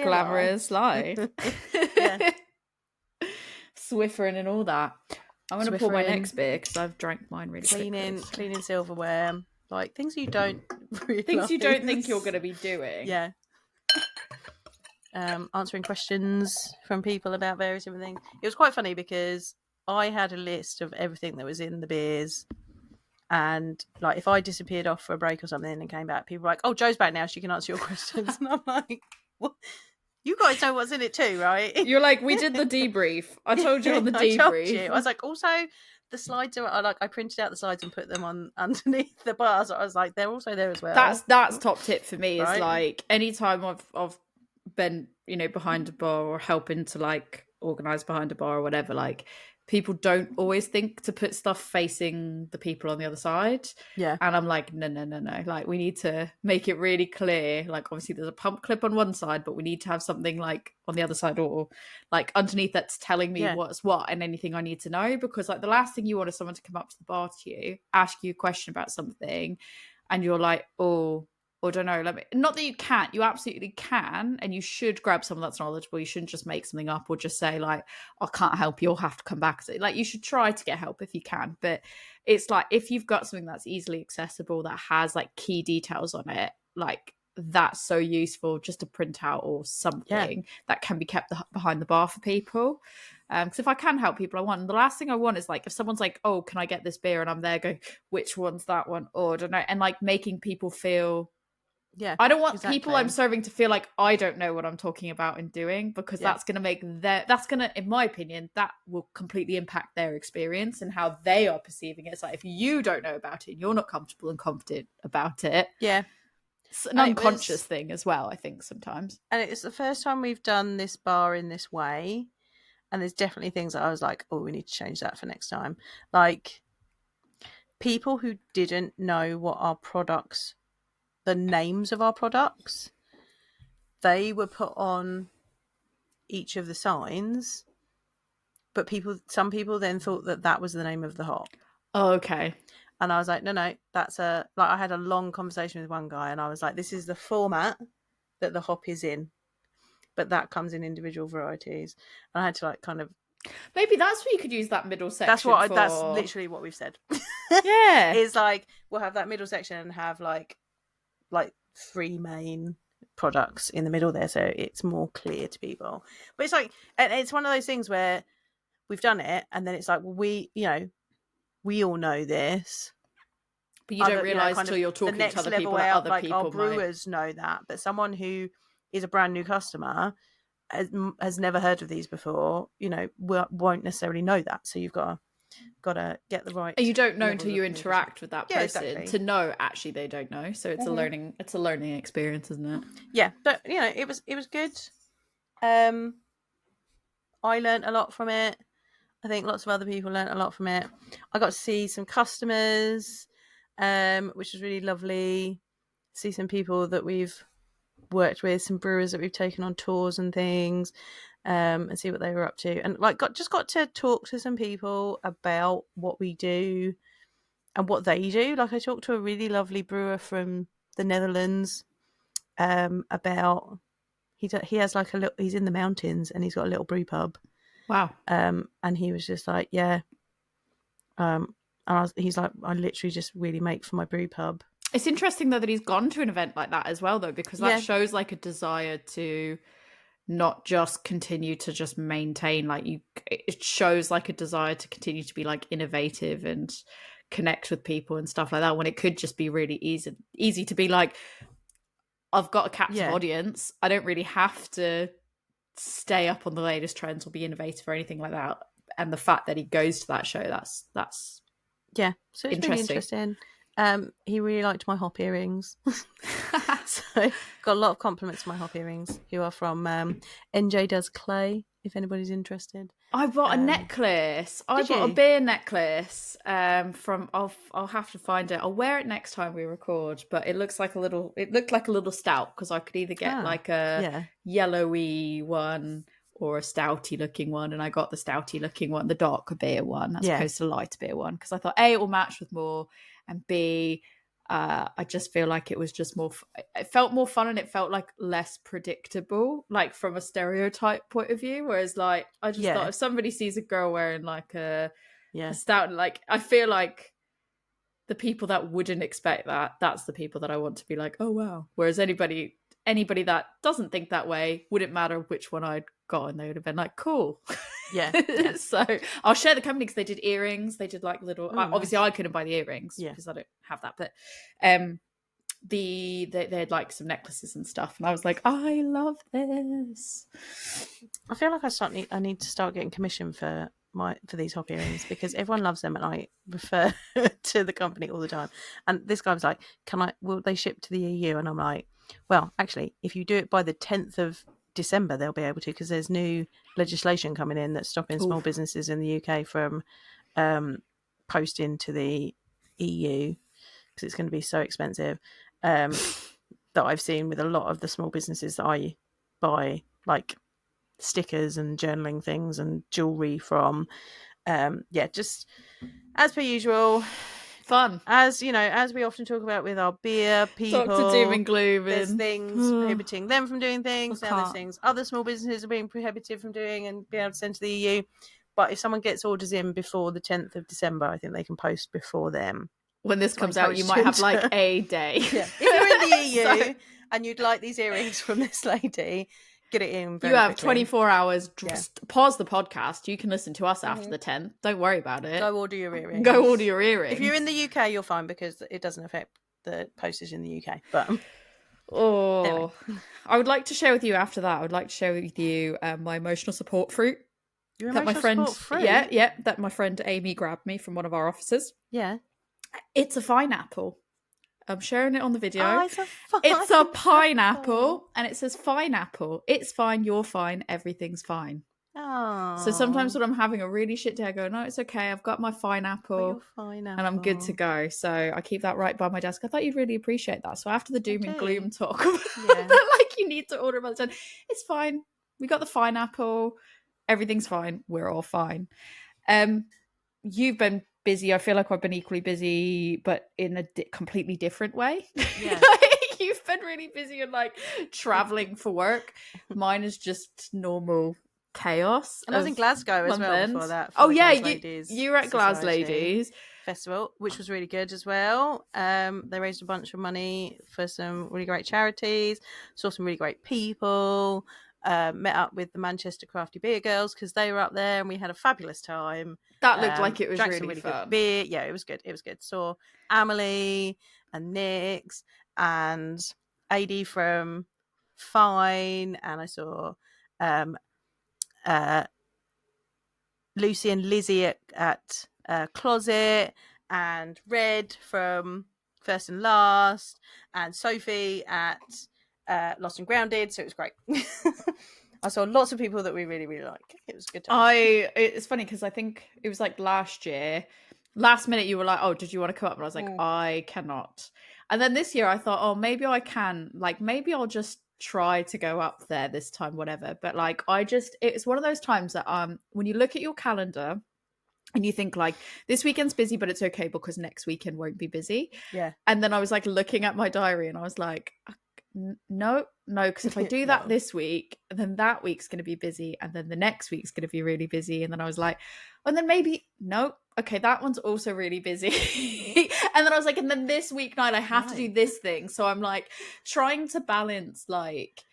glamorous life. Swiffering and all that. I'm going to pour my next beer because I've drank mine really quickly. Cleaning silverware, like things you don't realise. Things you don't think you're going to be doing. Yeah. Answering questions from people about various different things. It was quite funny because I had a list of everything that was in the beers. And like, if I disappeared off for a break or something and came back, people were like, "Oh, Jo's back now. She can answer your questions." And I'm like, "What? You guys know what's in it too, right?" You're like, we did the debrief. I told you on the debrief. I told you. I was like, also, the slides are like, I printed out the slides and put them on underneath the bar. So I was like, they're also there as well. That's top tip for me. Right? Is like, anytime I've been, you know, behind a bar or helping to like organize behind a bar or whatever, like, people don't always think to put stuff facing the people on the other side. Yeah. And I'm like, no. Like, we need to make it really clear. Like, obviously there's a pump clip on one side, but we need to have something like on the other side, or like underneath, that's telling me what's what and anything I need to know. Because like, the last thing you want is someone to come up to the bar to you, ask you a question about something, and you're like, oh, or don't know, not that you can't, you absolutely can, and you should grab someone that's knowledgeable. You shouldn't just make something up or just say like, I can't help you, you'll have to come back. So, like, you should try to get help if you can, but it's like, if you've got something that's easily accessible that has like key details on it, like, that's so useful just to print out or something that can be kept behind the bar for people. Because if I can help people, I want. And the last thing I want is like, if someone's like, "Oh, can I get this beer?" and I'm there going, "Which one's that one?" Or I don't know, and like making people feel. Yeah, I don't want people I'm serving to feel like I don't know what I'm talking about and doing, because that's going to make that's going to, in my opinion, that will completely impact their experience and how they are perceiving it. It's like, if you don't know about it and you're not comfortable and confident about it, it's an unconscious thing as well, I think, sometimes. And it's the first time we've done this bar in this way, and there's definitely things that I was like, oh, we need to change that for next time. Like, people who didn't know what our products, the names of our products, they were put on each of the signs, but some people then thought that was the name of the hop. Oh, okay. And I was like, no, that's I had a long conversation with one guy, and I was like, this is the format that the hop is in, but that comes in individual varieties. And I had to like kind of, maybe that's what you could use that middle section. That's literally what we've said. Yeah. It's like, we'll have that middle section and have like 3 main products in the middle there, so it's more clear to people. But it's like, and it's one of those things where we've done it, and then it's like, well, we all know this, but you don't realize until you're talking to other people that other people our brewers know that, but someone who is a brand new customer has never heard of these before, won't necessarily know that. So you've got to get the right. And you don't know until you interact with that person exactly. to know actually they don't know. So it's a learning experience, isn't it? Yeah, but it was good. I learned a lot from it. I think lots of other people learned a lot from it. I got to see some customers, which was really lovely. See some people that we've worked with, some brewers that we've taken on tours and things, and see what they were up to. And like, got to talk to some people about what we do and what they do. Like, I talked to a really lovely brewer from the Netherlands about he has like he's in the mountains and he's got a little brew pub. Wow. And he was just like, yeah. He's like, I literally just really make for my brew pub. It's interesting though that he's gone to an event like that as well, though, because that shows like a desire to not just continue to just maintain, like, it shows like a desire to continue to be like innovative and connect with people and stuff like that, when it could just be really easy to be like, I've got a captive audience, I don't really have to stay up on the latest trends or be innovative or anything like that. And the fact that he goes to that show, that's so it's really interesting. He really liked my hop earrings. So got a lot of compliments for my hop earrings, who are from NJ Does Clay, if anybody's interested. I bought a necklace. I bought a beer necklace from I'll have to find it. I'll wear it next time we record, but it looked like a little stout, because I could either get like a yellowy one or a stouty looking one, and I got the stouty looking one, the darker beer one, as opposed to the lighter beer one, because I thought A, it will match with more, and B, I just feel like it was just more, it felt more fun, and it felt like less predictable, like from a stereotype point of view, whereas like, I just thought if somebody sees a girl wearing like a stout, like, I feel like the people that wouldn't expect that, that's the people that I want to be like, oh wow, whereas anybody that doesn't think that way, wouldn't matter which one I'd gone, they would have been like, cool. Yeah. So I'll share the company because they did earrings. They did like little. Obviously, nice. I couldn't buy the earrings because I don't have that. But they had like some necklaces and stuff, and I was like, I love this. I feel like I need to start getting commission for these hop earrings because everyone loves them, and I refer to the company all the time. And this guy was like, will they ship to the EU? And I'm like, well, actually, if you do it by the 10th of December, they'll be able to, because there's new legislation coming in that's stopping small businesses in the UK from posting to the EU because it's going to be so expensive. That I've seen with a lot of the small businesses that I buy, like stickers and journaling things and jewelry from. Just as per usual, fun. As you know, as we often talk about with our beer people, Dr. Doom and Gloom. There's things prohibiting them from doing things. Now there's things other small businesses are being prohibited from doing and being able to send to the EU. But if someone gets orders in before the 10th of December, I think they can post before them. When this comes out, you might have like a day. Yeah. If you're in the EU and you'd like these earrings from this lady, get it in very You have quickly. 24 hours. Pause the podcast. You can listen to us after the 10th. Don't worry about it. Go order your earrings. Go order your earrings. If you're in the UK, you're fine because it doesn't affect the postage in the UK. But anyway. I would like to share with you after that. I would like to share with you my emotional support fruit. That my friend Amy grabbed me from one of our offices. Yeah. It's a pineapple. I'm sharing it on the video. Oh, it's a pineapple, and it says pineapple. It's fine, you're fine, everything's fine. Oh. So sometimes when I'm having a really shit day, I go, no, it's okay. I've got my pineapple, and I'm good to go. So I keep that right by my desk. I thought you'd really appreciate that. So after the doom and gloom talk, like you need to order by the 10, it's fine. We got the pineapple. Everything's fine. We're all fine. You've been busy. I feel like I've been equally busy, but in a completely different way. Yeah. You've been really busy and like traveling for work. Mine is just normal chaos. And I was in Glasgow as well before that. You were at Glasladies Festival, which was really good as well. They raised a bunch of money for some really great charities. Saw some really great people. Met up with the Manchester Crafty Beer Girls because they were up there, and we had a fabulous time. That looked like it was really fun. Good beer. Yeah, it was good. It was good. Saw Amelie and Nix and AD from Fine, and I saw Lucy and Lizzie at Closet, and Red from First and Last, and Sophie at Lost and Grounded. So it was great. I saw lots of people that we really, really like. It was a good time. It's funny because I think it was like last minute you were like, oh, did you want to come up? And I was like, I cannot. And then this year I thought, oh, maybe I can. Like, maybe I'll just try to go up there this time, whatever. But like, it's one of those times that when you look at your calendar and you think like, this weekend's busy, but it's okay because next weekend won't be busy. Yeah. And then I was like looking at my diary and I was like, no, because if I do that this week, then that week's going to be busy, and then the next week's going to be really busy. And then I was like, and then maybe okay, that one's also really busy. And then I was like, and then this weeknight I have to do this thing. So I'm like trying to balance like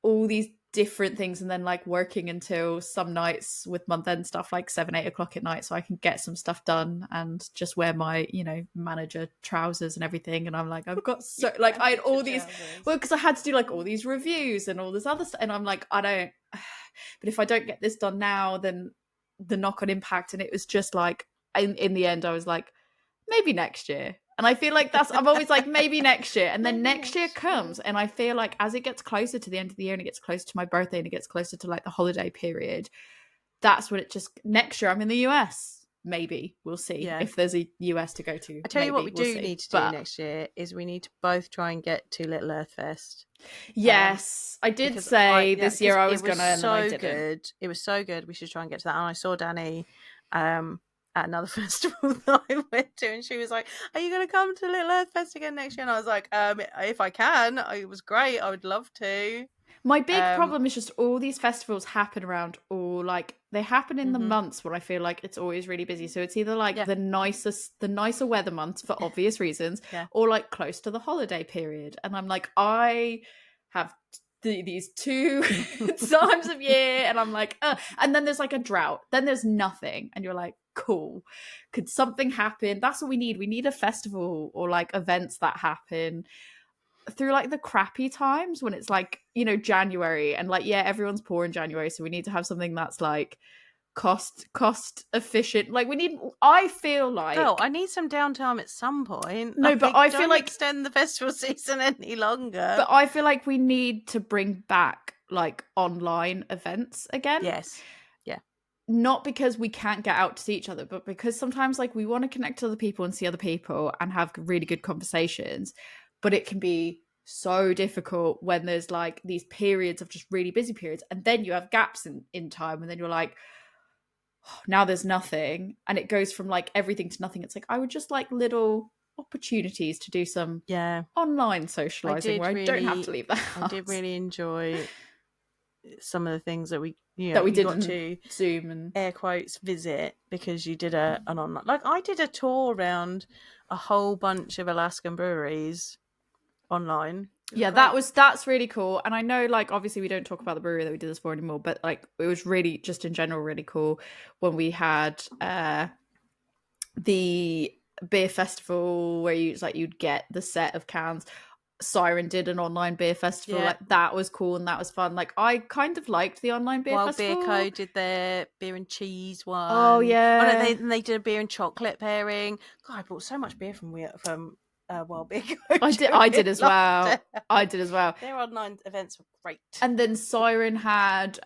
all these different things, and then like working until some nights with month end stuff like 7-8 o'clock at night so I can get some stuff done and just wear my manager trousers and everything. And I'm like, I've got so like I had all these because I had to do like all these reviews and all this other stuff, and I'm like, I don't but if I don't get this done now, then the knock-on impact. And it was just like in the end I was like, maybe next year. And I feel like I'm always like, maybe next year. And then next year comes. And I feel like as it gets closer to the end of the year and it gets closer to my birthday and it gets closer to like the holiday period, that's when next year I'm in the US. Maybe. We'll see if there's a US to go to. I tell you what we do need to do next year is we need to both try and get to Little Earth Fest. Yes. I did say this year I was going to, and then I didn't. It was so good. We should try and get to that. And I saw Danny at another festival that I went to, and she was like, are you going to come to Little Earth Fest again next year? And I was like, if I can. It was great. I would love to. My big problem is just all these festivals happen around, or like they happen in the months where I feel like it's always really busy. So it's either like the nicer weather months for obvious reasons, or like close to the holiday period. And I'm like, I have these two times of year, and I'm like, and then there's like a drought, then there's nothing, and you're like, cool, could something happen? That's what we need a festival or like events that happen through like the crappy times when it's like, you know, January, and like, yeah, everyone's poor in January, so we need to have something that's like cost efficient. Like I feel like, oh, I need some downtime at some point. No, but I feel don't like extend the festival season any longer. But I feel like we need to bring back like online events again. Yes. Yeah. Not because we can't get out to see each other, but because sometimes like we want to connect to other people and see other people and have really good conversations, but it can be so difficult when there's like these periods of just really busy periods, and then you have gaps in time, and then you're like, oh, now there's nothing, and it goes from like everything to nothing. It's like, I would just like little opportunities to do some online socializing where I don't have to leave the house. I did really enjoy some of the things that we did to Zoom and air quotes visit, because you did an online, like I did a tour around a whole bunch of Alaskan breweries online. Yeah, that's really cool. And I know, like, obviously we don't talk about the brewery that we did this for anymore, but like it was really just in general really cool when we had the beer festival where you'd get the set of cans. Siren did an online beer festival, like that was cool and that was fun. Like I kind of liked the online beer festival. Wild Beer Co did their beer and cheese one. Oh yeah. Oh, no, they did a beer and chocolate pairing. God, I bought so much beer from Wild Beer Co. I did as well. I did as well. Their online events were great. And then Siren had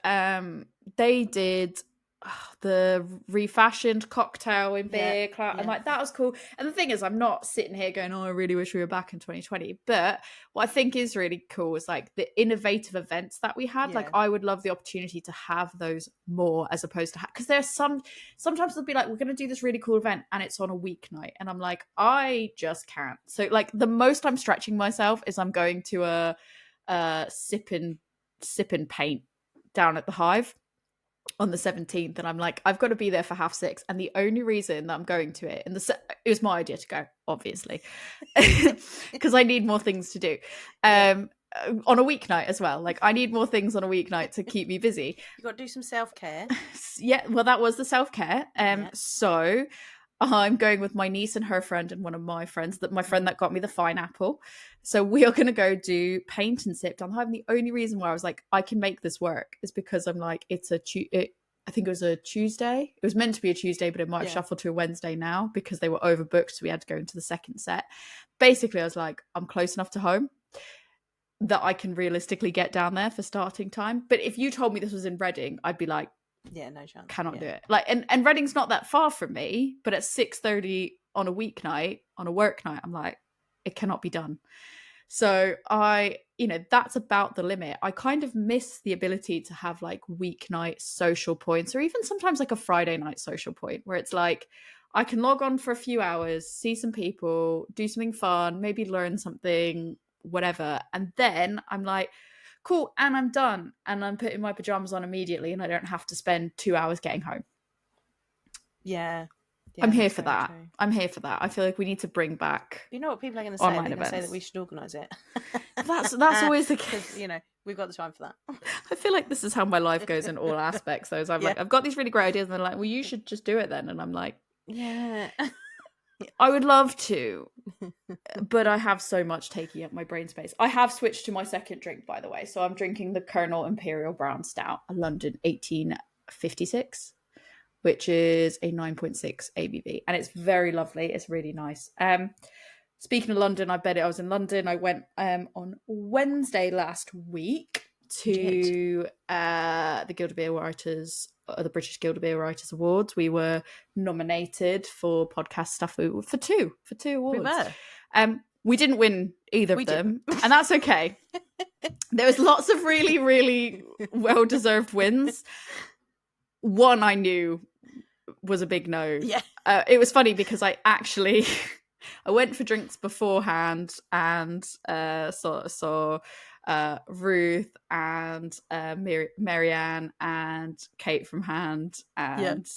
they did the refashioned cocktail in beer and like that was cool. And the thing is, I'm not sitting here going, oh, I really wish we were back in 2020, but what I think is really cool is like the innovative events that we had. Like I would love the opportunity to have those more, as opposed to because there's sometimes they'll be like, we're going to do this really cool event and it's on a weeknight, and I'm like, I just can't. So like the most I'm stretching myself is I'm going to a sip and paint down at the Hive on the 17th, and I'm like, I've got to be there for 6:30, and the only reason that I'm going to it, it was my idea to go, obviously, because I need more things to do on a weeknight as well. Like I need more things on a weeknight to keep me busy. You got to do some self-care. Yeah, well, that was the self-care. So I'm going with my niece and her friend and one of my friends, my friend that got me the fine apple. So we are going to go do paint and sip down the Hive. And the only reason why I was like, I can make this work is because I'm like, I think it was a Tuesday. It was meant to be a Tuesday, but it might have shuffled to a Wednesday now because they were overbooked. So we had to go into the second set. Basically, I was like, I'm close enough to home that I can realistically get down there for starting time. But if you told me this was in Reading, I'd be like, yeah, no chance. Cannot do it. Like, and Reading's not that far from me, but at 6:30 on a weeknight, on a work night, I'm like, it cannot be done. So that's about the limit. I kind of miss the ability to have like weeknight social points, or even sometimes like a Friday night social point where it's like, I can log on for a few hours, see some people, do something fun, maybe learn something, whatever. And then I'm like, cool, and I'm done, and I'm putting my pajamas on immediately, and I don't have to spend 2 hours getting home. I'm here for that. True. I'm here for that. I feel like we need to bring back. You know what people are going to say? They're going to say that we should organise it. That's always the case. We've got the time for that. I feel like this is how my life goes in all aspects. Though, I'm like, I've got these really great ideas, and they're like, well, you should just do it then, and I'm like, yeah. I would love to, but I have so much taking up my brain space. I have switched to my second drink, by the way. So I'm drinking the Colonel Imperial Brown Stout, a London 1856, which is a 9.6 ABV. And it's very lovely. It's really nice. Speaking of London, I was in London. I went on Wednesday last week to the Guild of Beer Writers, the British Guild of Beer Writers Awards. We were nominated for podcast stuff for two awards. We were. We didn't win either of them, and that's okay. There was lots of really, really well-deserved wins. One I knew was a big no. Yeah. It was funny because I went for drinks beforehand and saw Ruth and Marianne and Kate from Hand and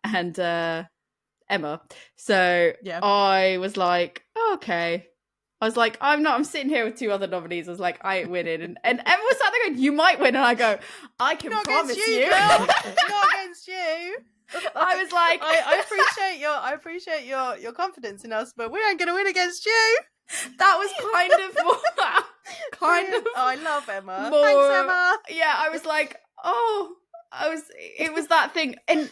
and Emma. So I was like, oh, okay, I was like, I'm sitting here with 2 other nominees. I was like, I ain't winning. And everyone sat there going, you might win. And I go, I can Not promise against you, you. girl. Not against you. I was like, I appreciate your confidence in us, but we ain't gonna win against you. That was kind of more, Oh, I love Emma. more, Thanks, Emma. Yeah, I was like, it was that thing. And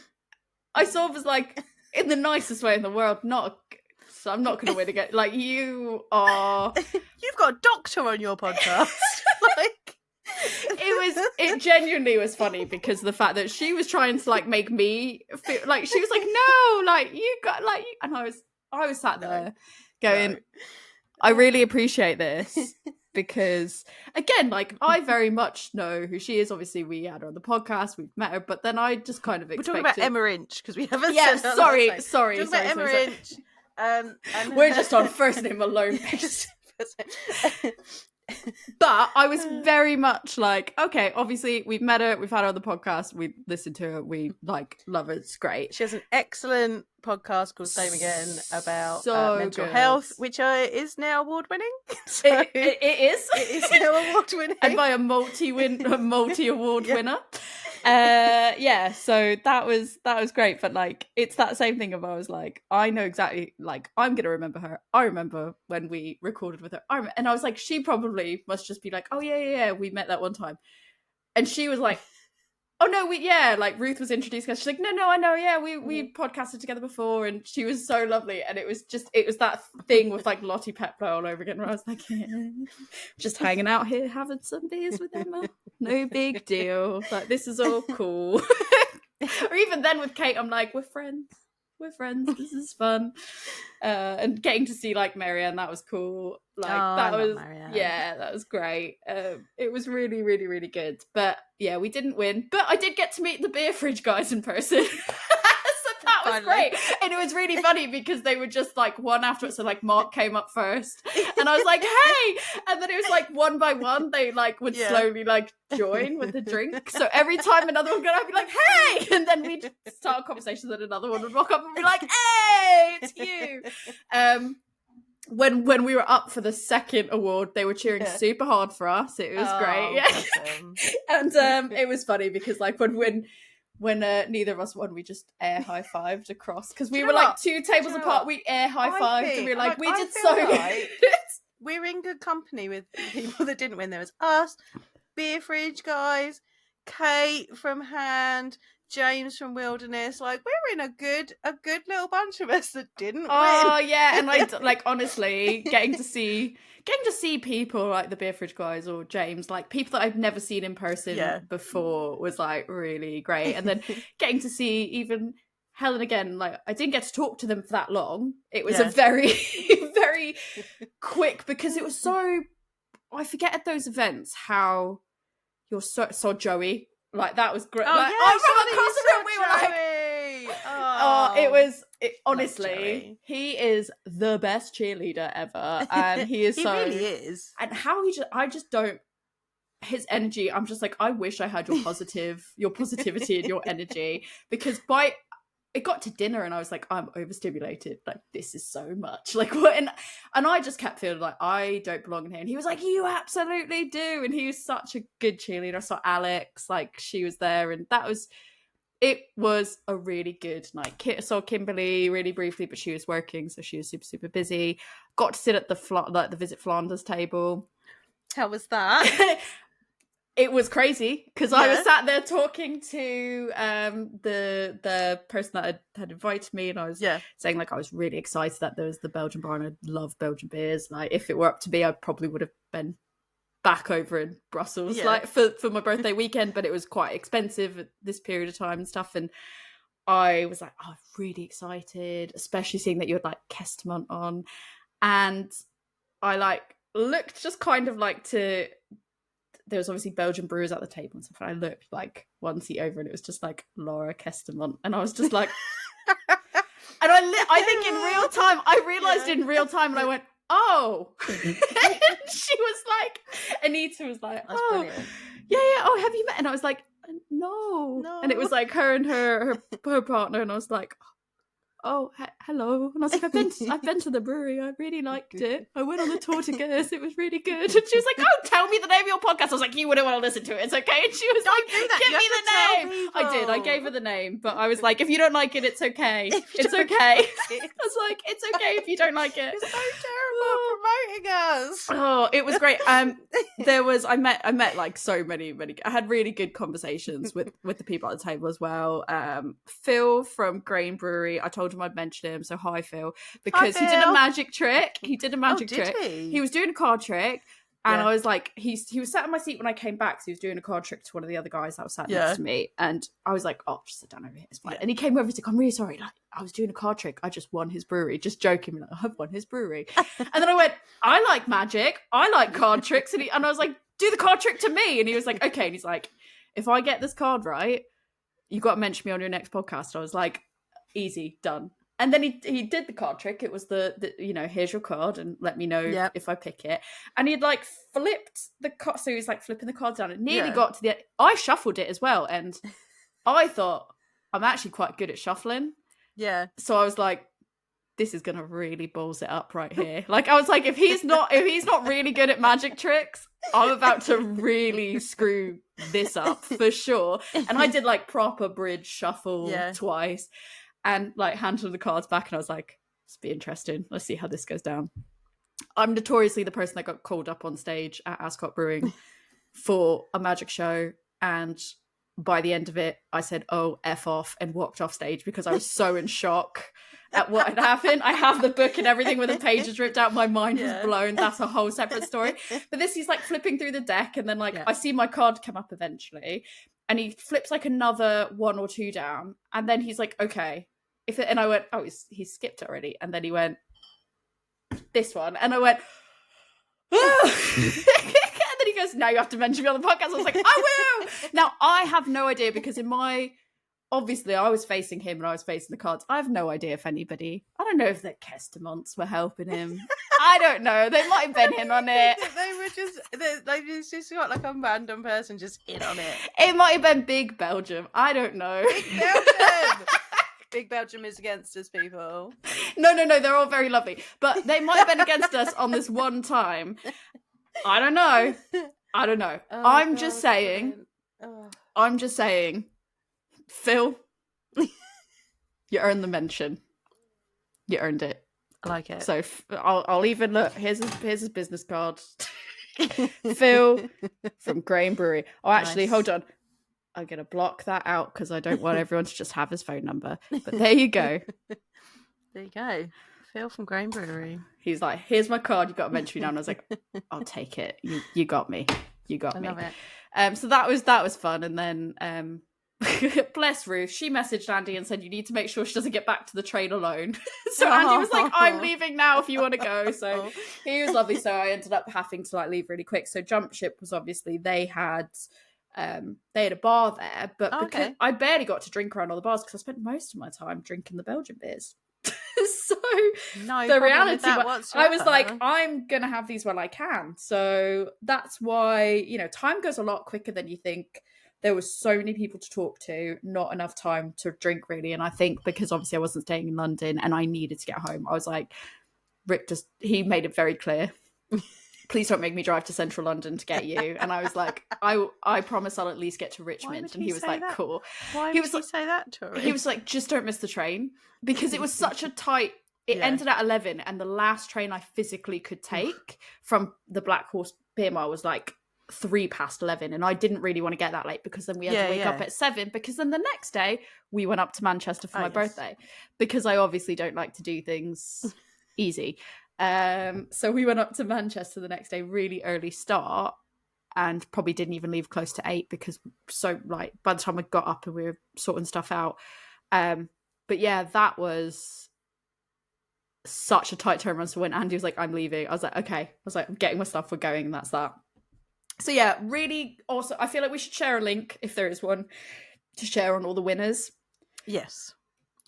I sort of was like, in the nicest way in the world, so I'm not going to win again. Like, you are... You've got a doctor on your podcast. Like... It genuinely was funny because the fact that she was trying to, like, make me feel... Like, she was like, no, like, you got, like... And I was sat there going, I really appreciate this. Because, again, like, I very much know who she is. Obviously, we had her on the podcast, we've met her, but then I just kind of expected... We're talking about Emma Inch, because we haven't said that. Sorry. Talking about Emma Inch. And we're just on first name alone. But I was very much like, okay, obviously we've met her, we've had her on the podcast, we listened to her, we like love her, it's great. She has an excellent podcast called Same Again about mental good. health, which is now award winning. So it is. It is now award winning, and by a multi award winner. Yeah, so that was great. But like, it's that same thing of I was like, I know exactly, like, I'm gonna remember her. I remember when we recorded with her, and I was like, she probably must just be like, oh yeah, we met that one time, and she was like, oh no, like Ruth was introducing us. She's like, no, I know, yeah, we podcasted together before, and she was so lovely, and it was that thing with like Lottie Pepler all over again, where I was like, yeah, just hanging out here having some beers with Emma, no big deal, like this is all cool. Or even then with Kate, I'm like, we're friends, this is fun. And getting to see like Marianne, that was cool. Like that was great. It was really, really, really good. But yeah, we didn't win, but I did get to meet the beer fridge guys in person. So that was great. And it was really funny because they were just like one after it. So like Mark came up first and I was like, hey, and then it was like one by one they like would slowly like join with the drink. So every time another one would go, I'd be like, hey, and then we'd start a conversation, then another one would walk up and be like, hey, it's you. When we were up for the second award, they were cheering super hard for us. It was great. Yeah. Awesome. And it was funny because like when neither of us won, we just air high-fived across because we were like 2 tables apart. We air high-fived and we were like, we did so good. We're in good company with people that didn't win. There was us, beer fridge guys, Kate from Hand, James from Wilderness. Like, we're in a good little bunch of us that didn't win. Oh yeah, and like honestly, getting to see people like the beer fridge guys or James, like people that I've never seen in person before, was like really great. And then getting to see even Helen again, like I didn't get to talk to them for that long. It was a very very quick, because it was so, I forget at those events how you're so Joey. Like that was great. Oh like, yeah, we were like, honestly, he is the best cheerleader ever, and he is he really is. And how I just don't. His energy, I'm just like, I wish I had your positivity and your energy, because it got to dinner and I was like, I'm overstimulated. Like, this is so much. Like, what? And I just kept feeling like I don't belong in here. And he was like, you absolutely do. And he was such a good cheerleader. I saw Alex, like she was there, and it was a really good night. I saw Kimberly really briefly, but she was working, so she was super, super busy. Got to sit at the Visit Flanders table. How was that? It was crazy because I was sat there talking to the person that had invited me, and I was saying like I was really excited that there was the Belgian bar, and I love Belgian beers. Like if it were up to me, I probably would have been back over in Brussels like for my birthday weekend, but it was quite expensive at this period of time and stuff. And I was like, oh, I'm really excited, especially seeing that you had like Kestemont on, and I like looked just kind of like to. There was obviously Belgian brewers at the table and stuff, and I looked like one seat over and it was just like Laura Kestemont, and I was just like, and I think in real time, I realised in real time, and I went, oh. And she was like, Anita was like, that's oh, brilliant. Yeah, oh, have you met? And I was like, no. And it was like her and her partner, and I was like, oh, hello. And I was like, I've been to the brewery. I really liked it. I went on the tour to Gers. It was really good. And she was like, oh, tell me the name of your podcast. I was like, you wouldn't want to listen to it. It's okay. And she was like, give me the name. I did. I gave her the name. But I was like, if you don't like it, it's okay. It's okay. I was like, it's okay if you don't like it. You're so terrible at promoting us. Oh, it was great. I met like so many. I had really good conversations with the people at the table as well. Phil from Grain Brewery, I told him I'd mention him, so hi Phil, because he did a magic trick. He was doing a card trick, and I was like, he was sat in my seat when I came back, so he was doing a card trick to one of the other guys that was sat next to me, and I was like, oh, just sit down over here, it's fine. And he came over to I'm really sorry, like, I was doing a card trick, I just won his brewery, just joking, like, I've won his brewery. And then I went, I like magic, I like card tricks, and I was like, do the card trick to me. And he was like, okay. And he's like, if I get this card right, you got to mention me on your next podcast. I was like, easy, done. And then he did the card trick. It was the here's your card and let me know if I pick it. And he'd like flipped the card. So he was like flipping the cards down. It nearly got to the end. I shuffled it as well. And I thought, I'm actually quite good at shuffling. Yeah. So I was like, this is going to really balls it up right here. Like, I was like, if he's not really good at magic tricks, I'm about to really screw this up for sure. And I did like proper bridge shuffle twice and like handed the cards back. And I was like, this will be interesting. Let's see how this goes down. I'm notoriously the person that got called up on stage at Ascot Brewing for a magic show. And by the end of it, I said, oh, F off, and walked off stage because I was so in shock at what had happened. I have the book and everything with the pages ripped out. My mind was blown. That's a whole separate story. But he's like flipping through the deck, and then like I see my card come up eventually, and he flips like another one or two down, and then he's like, okay. And I went, oh, he's skipped it already. And then he went, this one. And I went, oh. And then he goes, now you have to mention me on the podcast. I was like, I will. Now, I have no idea because obviously I was facing him and I was facing the cards. I have no idea if I don't know if the Kestamons were helping him. I don't know. They might have been in on it. They just got like a random person just in on it. It might have been Big Belgium. I don't know. Big Belgium. Big Belgium is against us, people. No, they're all very lovely. But they might have been against us on this one time. I don't know. Oh, I'm just saying, Phil, you earned the mention. You earned it. I like it. So I'll even look. Here's his business card. Phil from Grain Brewery. Oh, actually, hold on. I'm going to block that out because I don't want everyone to just have his phone number. But there you go. There you go. Phil from Grain Brewery. He's like, here's my card. You got to mention me now. And I was like, I'll take it. You got me. You got me. I love it. So that was fun. And then bless Ruth, she messaged Andy and said, you need to make sure she doesn't get back to the train alone. So Andy was like, I'm leaving now if you want to go. So he was lovely. So I ended up having to like leave really quick. So Jump Ship was obviously, they had a bar there, but because I barely got to drink around all the bars because I spent most of my time drinking the Belgian beers. So the reality I was like, I'm gonna have these while I can. So that's why, time goes a lot quicker than you think. There was so many people to talk to, not enough time to drink really. And I think because obviously I wasn't staying in London and I needed to get home, I was like, Rick he made it very clear, please don't make me drive to central London to get you. And I was like, I promise I'll at least get to Richmond. And he was like, cool. Why would he say that, Tori? He was like, just don't miss the train. Because it was such a tight, it ended at 11. And the last train I physically could take from the Black Horse Beer Mile was like 11:03. And I didn't really want to get that late because then we had to wake up at 7. Because then the next day we went up to Manchester for my birthday. Because I obviously don't like to do things easy. So we went up to Manchester the next day, really early start, and probably didn't even leave close to 8 because by the time I got up and we were sorting stuff out. But yeah, that was such a tight turnaround. So when Andy was like, I'm leaving, I was like, okay. I was like, I'm getting my stuff, we're going, and that's that. So yeah, really awesome. I feel like we should share a link, if there is one, to share on all the winners. Yes.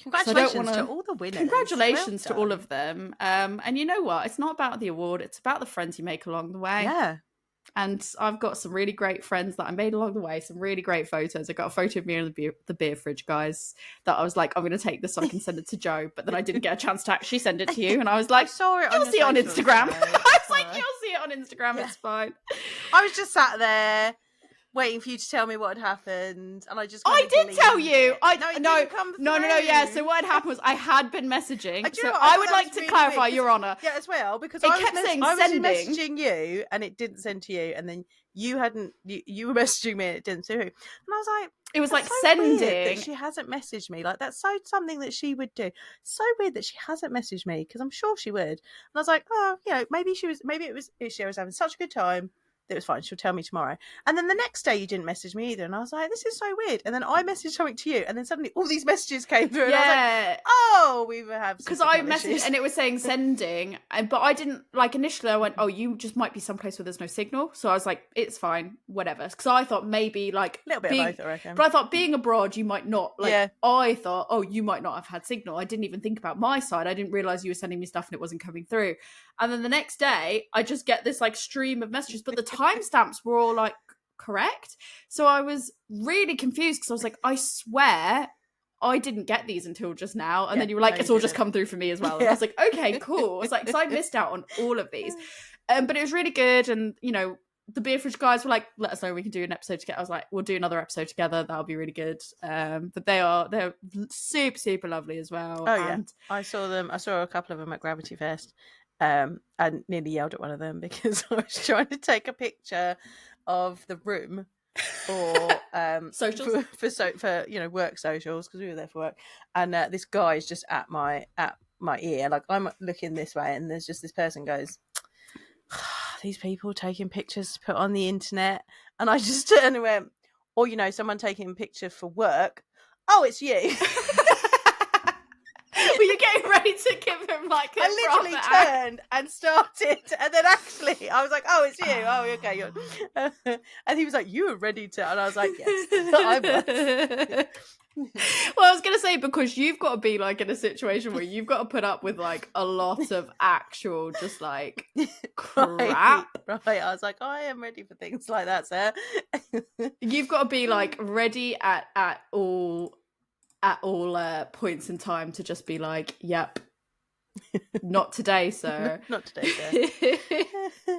Congratulations to all the winners. Congratulations to all of them. And you know what? It's not about the award. It's about the friends you make along the way. Yeah. And I've got some really great friends that I made along the way, some really great photos. I got a photo of me in the beer fridge, guys, that I was like, I'm going to take this so I can send it to Jo. But then I didn't get a chance to actually send it to you. And I was like, I saw it. You'll see it on Instagram. I was like, Sorry. you'll see it on Instagram. It's fine. I was just sat there waiting for you to tell me what had happened, and I just I did tell you. No. Yeah. So what had happened was I had been messaging. So what? I would like to really clarify, weird, Your Honour. Yeah, as well, because it I kept saying was sending. messaging you, and it didn't send to you, and then you hadn't. You were messaging me, and it didn't to who. And I was like, it was like so sending. Weird that she hasn't messaged me. Like that's so something that she would do. So weird that she hasn't messaged me because I'm sure she would. And I was like, oh, maybe she was having such a good time. It was fine. She'll tell me tomorrow. And then the next day you didn't message me either. And I was like, this is so weird. And then I messaged something to you. And then suddenly all these messages came through. And I was like, oh, we were having because I messaged and it was saying sending. But I didn't, like, initially I went, oh, you just might be someplace where there's no signal. So I was like, it's fine, whatever. Because I thought maybe like a little bit of both, I reckon. But I thought being abroad, you might not. Like, I thought, oh, you might not have had signal. I didn't even think about my side. I didn't realise you were sending me stuff and it wasn't coming through. And then the next day, I just get this like stream of messages, but the timestamps were all like correct. So I was really confused because I was like, I swear I didn't get these until just now. And then you were like, it's all just come through for me as well. And I was like, okay, cool. It's like, so I missed out on all of these. But it was really good. And, you know, the Beer Fridge guys were like, let us know we can do an episode together. I was like, we'll do another episode together. That'll be really good. But they're super, super lovely as well. Oh, yeah. I saw a couple of them at Gravity Fest. And nearly yelled at one of them because I was trying to take a picture of the room for socials for work socials because we were there for work, and this guy is just at my ear, like I'm looking this way, and there's just this person goes, these people taking pictures to put on the internet, and I just turned and went, or someone taking a picture for work. Oh, it's you. Were you getting ready to give him like a I literally turned and started, and then actually I was like, oh, it's you. Oh, okay. And he was like, you were ready to, and I was like, yes, I was. Well, I was going to say, because you've got to be like in a situation where you've got to put up with like a lot of actual just like crap. Right. I was like, I am ready for things like that, sir. You've got to be like ready at all points in time to just be like, yep, not today, sir. Not today, sir.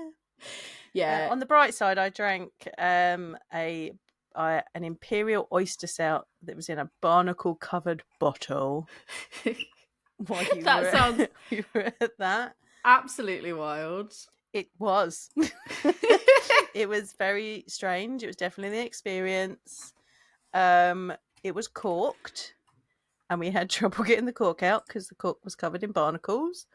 Yeah. On the bright side, I drank an imperial oyster stout that was in a barnacle covered bottle. While you were at that. Absolutely wild. It was. It was very strange. It was definitely the experience. It was corked, and we had trouble getting the cork out because the cork was covered in barnacles.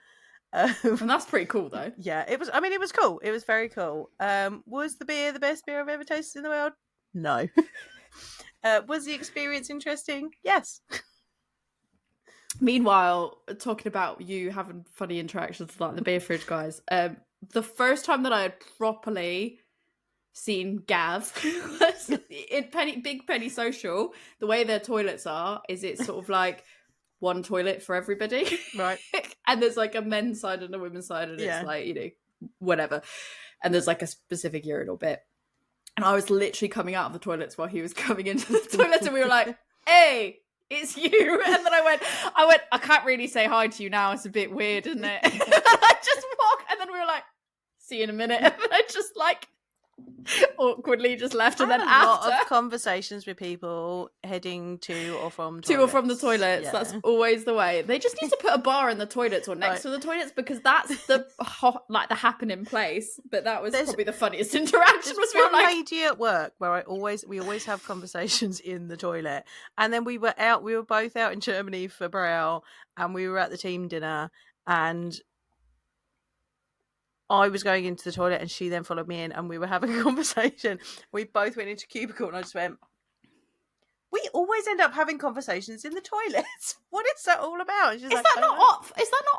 And that's pretty cool, though. Yeah, it was. I mean, it was cool. It was very cool. Was the beer the best beer I've ever tasted in the world? No. Was the experience interesting? Yes. Meanwhile, talking about you having funny interactions with like the Beer Fridge guys, the first time that I had properly seen Gav was in Big Penny Social. The way their toilets are is it's sort of like one toilet for everybody, right? And there's like a men's side and a women's side, and it's like, whatever, and there's like a specific urinal bit. And I was literally coming out of the toilets while he was coming into the toilets, and we were like, hey, it's you. And then I went, I can't really say hi to you now, it's a bit weird, isn't it? And I just walked, and then we were like, see you in a minute. And I just like awkwardly just left. And then after, a lot of conversations with people heading to or from the toilets. That's always the way. They just need to put a bar in the toilets or next to the toilets, because that's the the happening place. But that was probably the funniest interaction. Was one lady at work where we always have conversations in the toilet, and then we were both out in Germany for Brau, and we were at the team dinner, and I was going into the toilet and she then followed me in, and we were having a conversation. We both went into a cubicle, and I just went, we always end up having conversations in the toilet. What is that all about? Is that not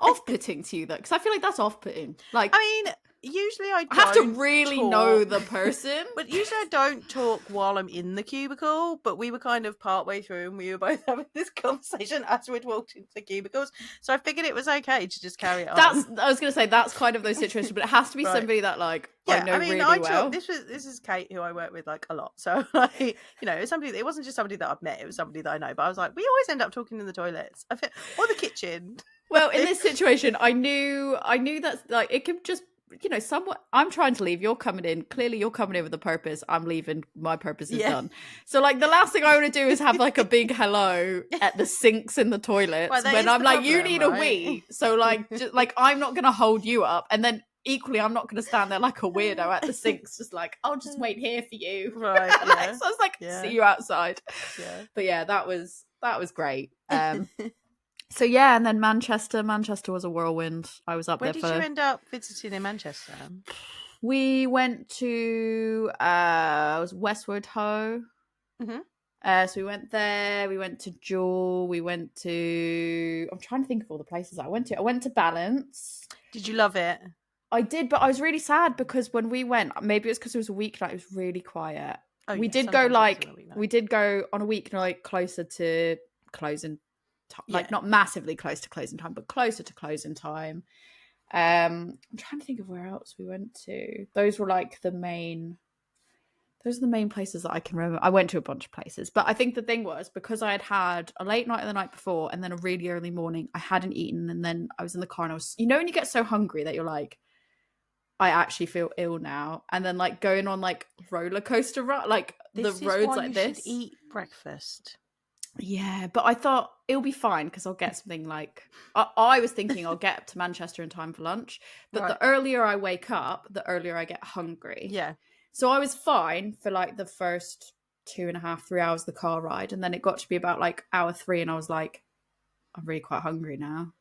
off-putting to you, though? Because I feel like that's off-putting. Like, I mean, usually I I have to don't really talk. know the person. But usually I don't talk while I'm in the cubicle, but we were kind of partway through and we were both having this conversation as we'd walked into the cubicles. So I figured it was okay to just carry it on. I was going to say, that's kind of those situations, but it has to be Right. somebody that, like, Yeah, I know really well. This is Kate, who I work with like a lot. So like, you know, it wasn't just somebody that I've met, it was somebody that I know. But I was like, we always end up talking in the toilets. Or the kitchen. Well, in this situation, I knew that, like, it could just, you know, somewhat. I'm trying to leave. You're coming in. Clearly, you're coming in with a purpose. I'm leaving. My purpose is done. So, like, the last thing I want to do is have like a big hello at the sinks in the toilets when I'm like, you need a wee. So, like, I'm not going to hold you up, and then equally, I'm not going to stand there like a weirdo at the sinks, just like, I'll just wait here for you. Right. So I was like, see you outside. Yeah. But yeah, that was great. So yeah, and then Manchester was a whirlwind. I was up Where there did you end up visiting in Manchester? We went to it was Westward Ho. Mm-hmm. So we went there. We went to Jewel. We went to. I'm trying to think of all the places I went to. I went to Balance. Did you love it? I did, but I was really sad because when we went, maybe it was because it was a weeknight. It was really quiet. We did go on a weeknight closer to closing. Like not massively close to closing time, but closer to closing time. I'm trying to think of where else we went to. Those were like the main places that I can remember. I went to a bunch of places, but I think the thing was because I had a late night the night before and then a really early morning, I hadn't eaten, and then I was in the car and I was, you know, when you get so hungry that you're like, I actually feel ill now, and then like going on like roller coaster like this the roads why like you this. Should eat breakfast. Yeah, but I thought it'll be fine because I'll get something like I was thinking I'll get to Manchester in time for lunch, but the earlier I wake up, the earlier I get hungry. Yeah. So I was fine for like the first 2.5, 3 hours of the car ride, and then it got to be about like hour 3, and I was like, I'm really quite hungry now.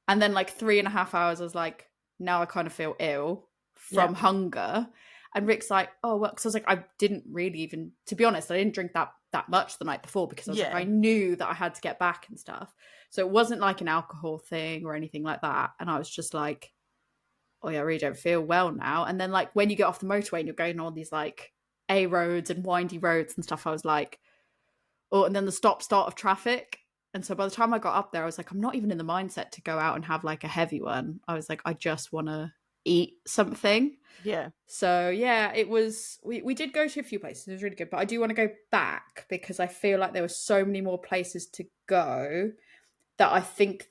And then like 3.5 hours, I was like, now I kind of feel ill from hunger. And Rick's like, oh, well, because I was like, I didn't really even, to be honest, I didn't drink that much the night before because I was like, I knew that I had to get back and stuff. So it wasn't like an alcohol thing or anything like that. And I was just like, oh yeah, I really don't feel well now. And then like when you get off the motorway and you're going on these like A roads and windy roads and stuff, I was like, oh, and then the start of traffic. And so by the time I got up there, I was like, I'm not even in the mindset to go out and have like a heavy one. I was like, I just want to eat something. Yeah. So yeah, it was, we did go to a few places. It was really good, but I do want to go back because I feel like there were so many more places to go that I think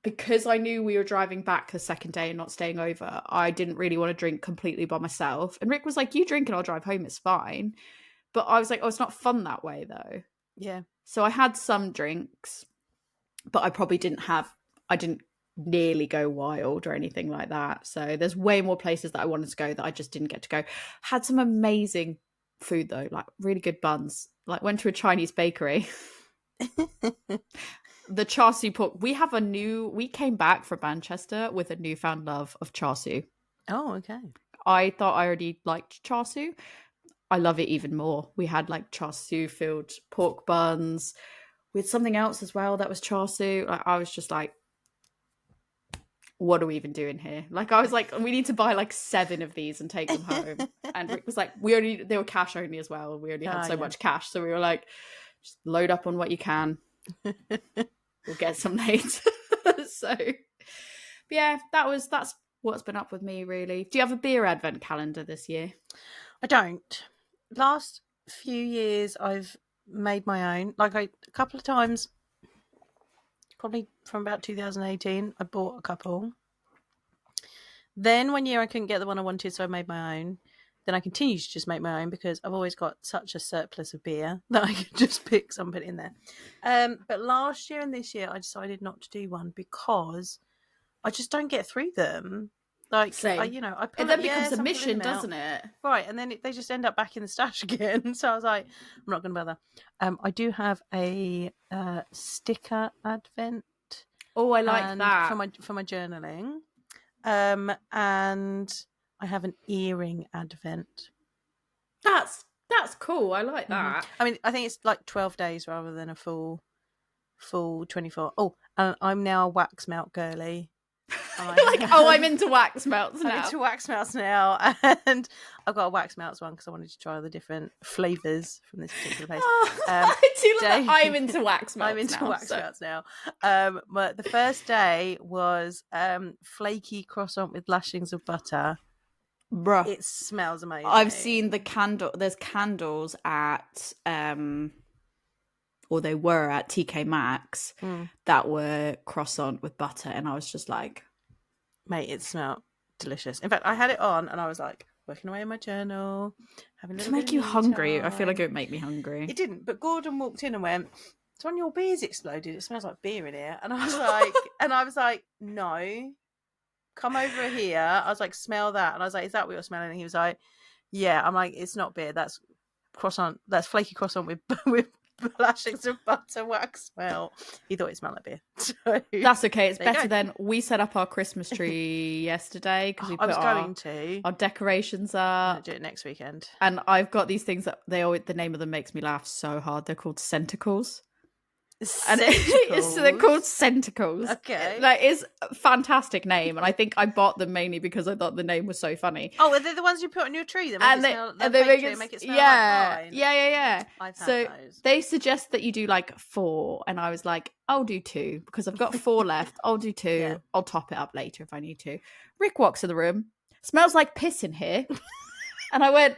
because I knew we were driving back the second day and not staying over, I didn't really want to drink completely by myself. And Rick was like, you drink and I'll drive home, it's fine. But I was like, oh, it's not fun that way though. Yeah. So I had some drinks, but I probably didn't nearly go wild or anything like that. So there's way more places that I wanted to go that I just didn't get to go. Had some amazing food though, like really good buns. Like went to a Chinese bakery. The char siu pork. We came back from Manchester with a newfound love of char siu. Oh, okay. I thought I already liked char siu. I love it even more. We had like char siu filled pork buns with something else as well that was char siu. Like, I was just like, what are we even doing here? Like, I was like, we need to buy like 7 of these and take them home. And Rick was like, they were cash only as well. We only had so much cash. So we were like, just load up on what you can. We'll get some later. So, but yeah, that's what's been up with me really. Do you have a beer advent calendar this year? I don't. Last few years I've made my own. Like a couple of times, probably from about 2018, I bought a couple. Then one year I couldn't get the one I wanted, so I made my own. Then I continued to just make my own because I've always got such a surplus of beer that I can just pick some, put it in there. But last year and this year I decided not to do one because I just don't get through them. Like, I put it then becomes a mission, doesn't it? Right, and then they just end up back in the stash again. So I was like, I'm not going to bother. I do have a sticker advent. Oh, I like that for my journaling. And I have an earring advent. That's cool. I like that. I mean, I think it's like 12 days rather than a full 24. Oh, and I'm now a wax melt girly. Like, oh, I'm into wax melts now. I'm into wax melts now, and I've got a wax melts one because I wanted to try all the different flavors from this particular place. I do love that. I'm into wax melts. I'm into now, wax so. melts now. But the first day was flaky croissant with lashings of butter. Bruh, it smells amazing. I've seen the candle. There's candles at or they were at TK Maxx that were croissant with butter, and I was just like, mate, it smelled delicious. In fact, I had it on and I was like working away in my journal, having a little to make bit of you me hungry. time. I feel like it would make me hungry. It didn't, but Gordon walked in and went, "So when your beer's exploded, it smells like beer in here." And I was like, "No, come over here." I was like, "Smell that." And I was like, "Is that what you're smelling?" And he was like, "Yeah." I'm like, "It's not beer. That's croissant. That's flaky croissant with lashings of butter wax smell." He thought it smelled like beer. So, that's okay. It's better than we set up our Christmas tree yesterday because we put our decorations up. I'm gonna do it next weekend. And I've got these things that the name of them makes me laugh so hard. They're called Centicles. So they're called Centicles. Okay. Like, it's a fantastic name, and I think I bought them mainly because I thought the name was so funny. Oh, are they the ones you put on your tree? They make it smell yeah, like pine? Yeah. I've had so those. They suggest that you do like 4, and I was like, I'll do 2 because I've got 4 left. I'll do 2. Yeah. I'll top it up later if I need to. Rick walks in the room. Smells like piss in here. And I went,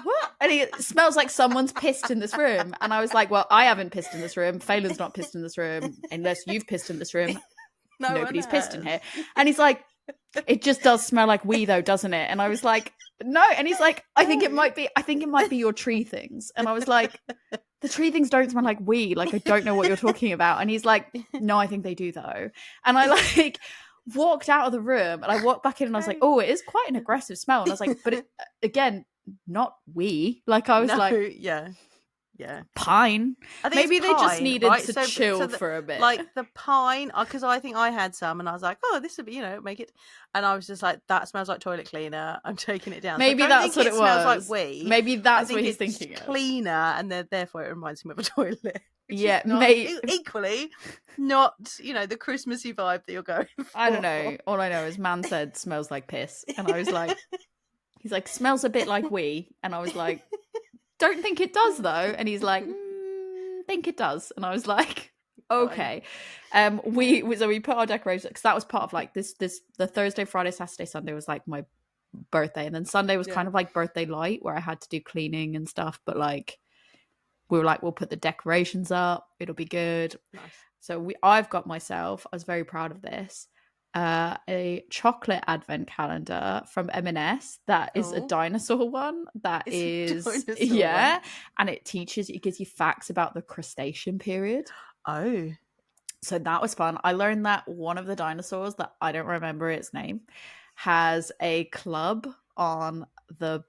what? And it smells like someone's pissed in this room. And I was like, well, I haven't pissed in this room. Phelan's not pissed in this room. Unless you've pissed in this room. Nobody's pissed in here. And he's like, it just does smell like wee though, doesn't it? And I was like, no. And he's like, I think it might be your tree things. And I was like, the tree things don't smell like wee. Like, I don't know what you're talking about. And he's like, no, I think they do though. And I like walked out of the room and I walked back in and I was like, oh, it is quite an aggressive smell. And I was like, but it, again, not wee. Like, I was like, yeah, pine. I think maybe pine, they just needed right? to chill for a bit. Like the pine, because I think I had some, and I was like, "Oh, this would be, make it." And I was just like, "That smells like toilet cleaner. I'm taking it down." Maybe so that's what it smells was. like wee. Maybe that's what he's thinking. Cleaner, and therefore it reminds him of a toilet. Yeah, equally not, the Christmassy vibe that you're going for. I don't know. All I know is man said smells like piss, and I was like, he's like, smells a bit like wee, and I was like, don't think it does though, and he's like, think it does, and I was like, okay. We put our decorations because that was part of like this the Thursday, Friday, Saturday, Sunday was like my birthday, and then Sunday was kind of like birthday light where I had to do cleaning and stuff, but like we were like, we'll put the decorations up, it'll be good. Nice. So I've got myself, I was very proud of this, a chocolate advent calendar from M&S that is a dinosaur one that is one. And it gives you facts about the crustacean period. So that was fun. I learned that one of the dinosaurs that I don't remember its name has a club on the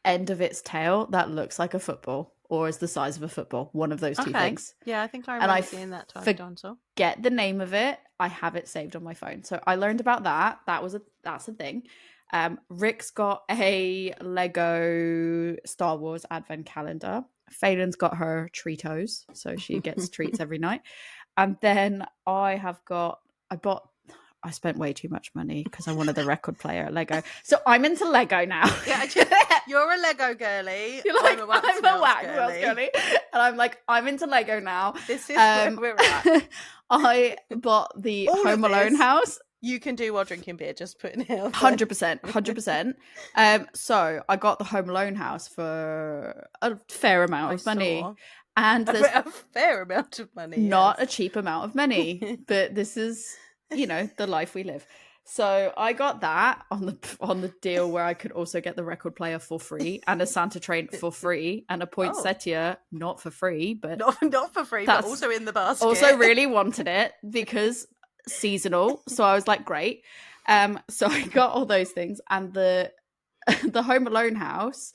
end of its tail that looks like a football or is the size of a football, one of those two things. Yeah, I think I remember seeing that type of dinosaur. Get the name of it. I have it saved on my phone. So I learned about that. That's a thing. Rick's got a Lego Star Wars advent calendar. Phelan's got her Treatos, so she gets treats every night. And then I spent way too much money because I wanted the record player at Lego. So I'm into Lego now. Yeah, you're a Lego girly. You're like, I'm a wax girly. And I'm like, I'm into Lego now. This is where we're at. I bought the Home Alone house. You can do while drinking beer, just putting it out 100%. So I got the Home Alone house for a fair amount of money. And a fair amount of money. Not a cheap amount of money. But this is, the life we live. So I got that on the deal where I could also get the record player for free and a Santa train for free and a poinsettia not for free, but not for free, but also in the basket. Also really wanted it because seasonal. So I was like, great. So I got all those things, and the Home Alone house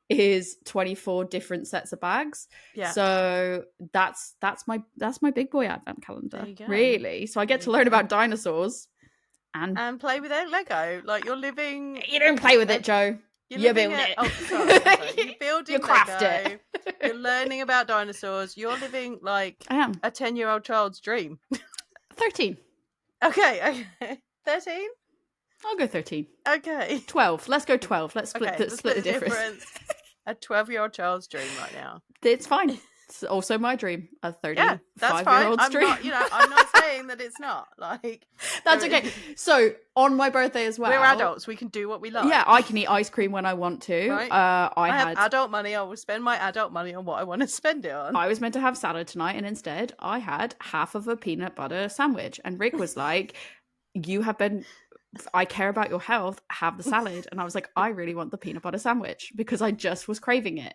is 24 different sets of bags. Yeah. So that's my big boy advent calendar. Really. So I get to learn about dinosaurs and play with it Lego. Like you're living. You don't play with it, Joe. You're building it. Oh, sorry. You're building. You craft Lego. it. You're learning about dinosaurs. You're living like I am a 10-year-old child's dream. 13. Okay. 13? I'll go 13. Okay. 12. Let's go 12. Let's split, Okay, split the difference. A 12-year-old child's dream right now. It's fine. It's also my dream. A 35-year-old's that's fine. I'm dream. not, I'm not saying that it's not. Like, that's okay. So on my birthday as well, we're adults. We can do what we like. Yeah, I can eat ice cream when I want to. Right? I have adult money. I will spend my adult money on what I want to spend it on. I was meant to have salad tonight, and instead I had half of a peanut butter sandwich. And Rick was like, I care about your health, have the salad. And I was like, I really want the peanut butter sandwich because I just was craving it.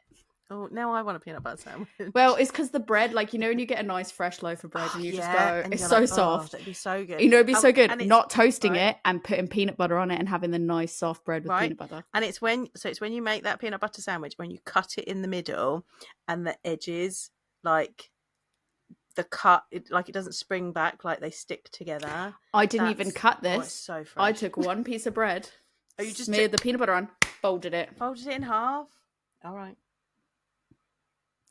Oh, now I want a peanut butter sandwich. Well, it's because the bread, like, when you get a nice fresh loaf of bread and you just go, it's so like, soft. It'd be so good. It'd be so good. Not toasting it and putting peanut butter on it and having the nice soft bread with peanut butter. And it's when you make that peanut butter sandwich, when you cut it in the middle and the edges, like, the cut, it doesn't spring back, like they stick together. I didn't even cut this. It's so fresh. I took one piece of bread, you just smeared the peanut butter on, folded it in half. All right.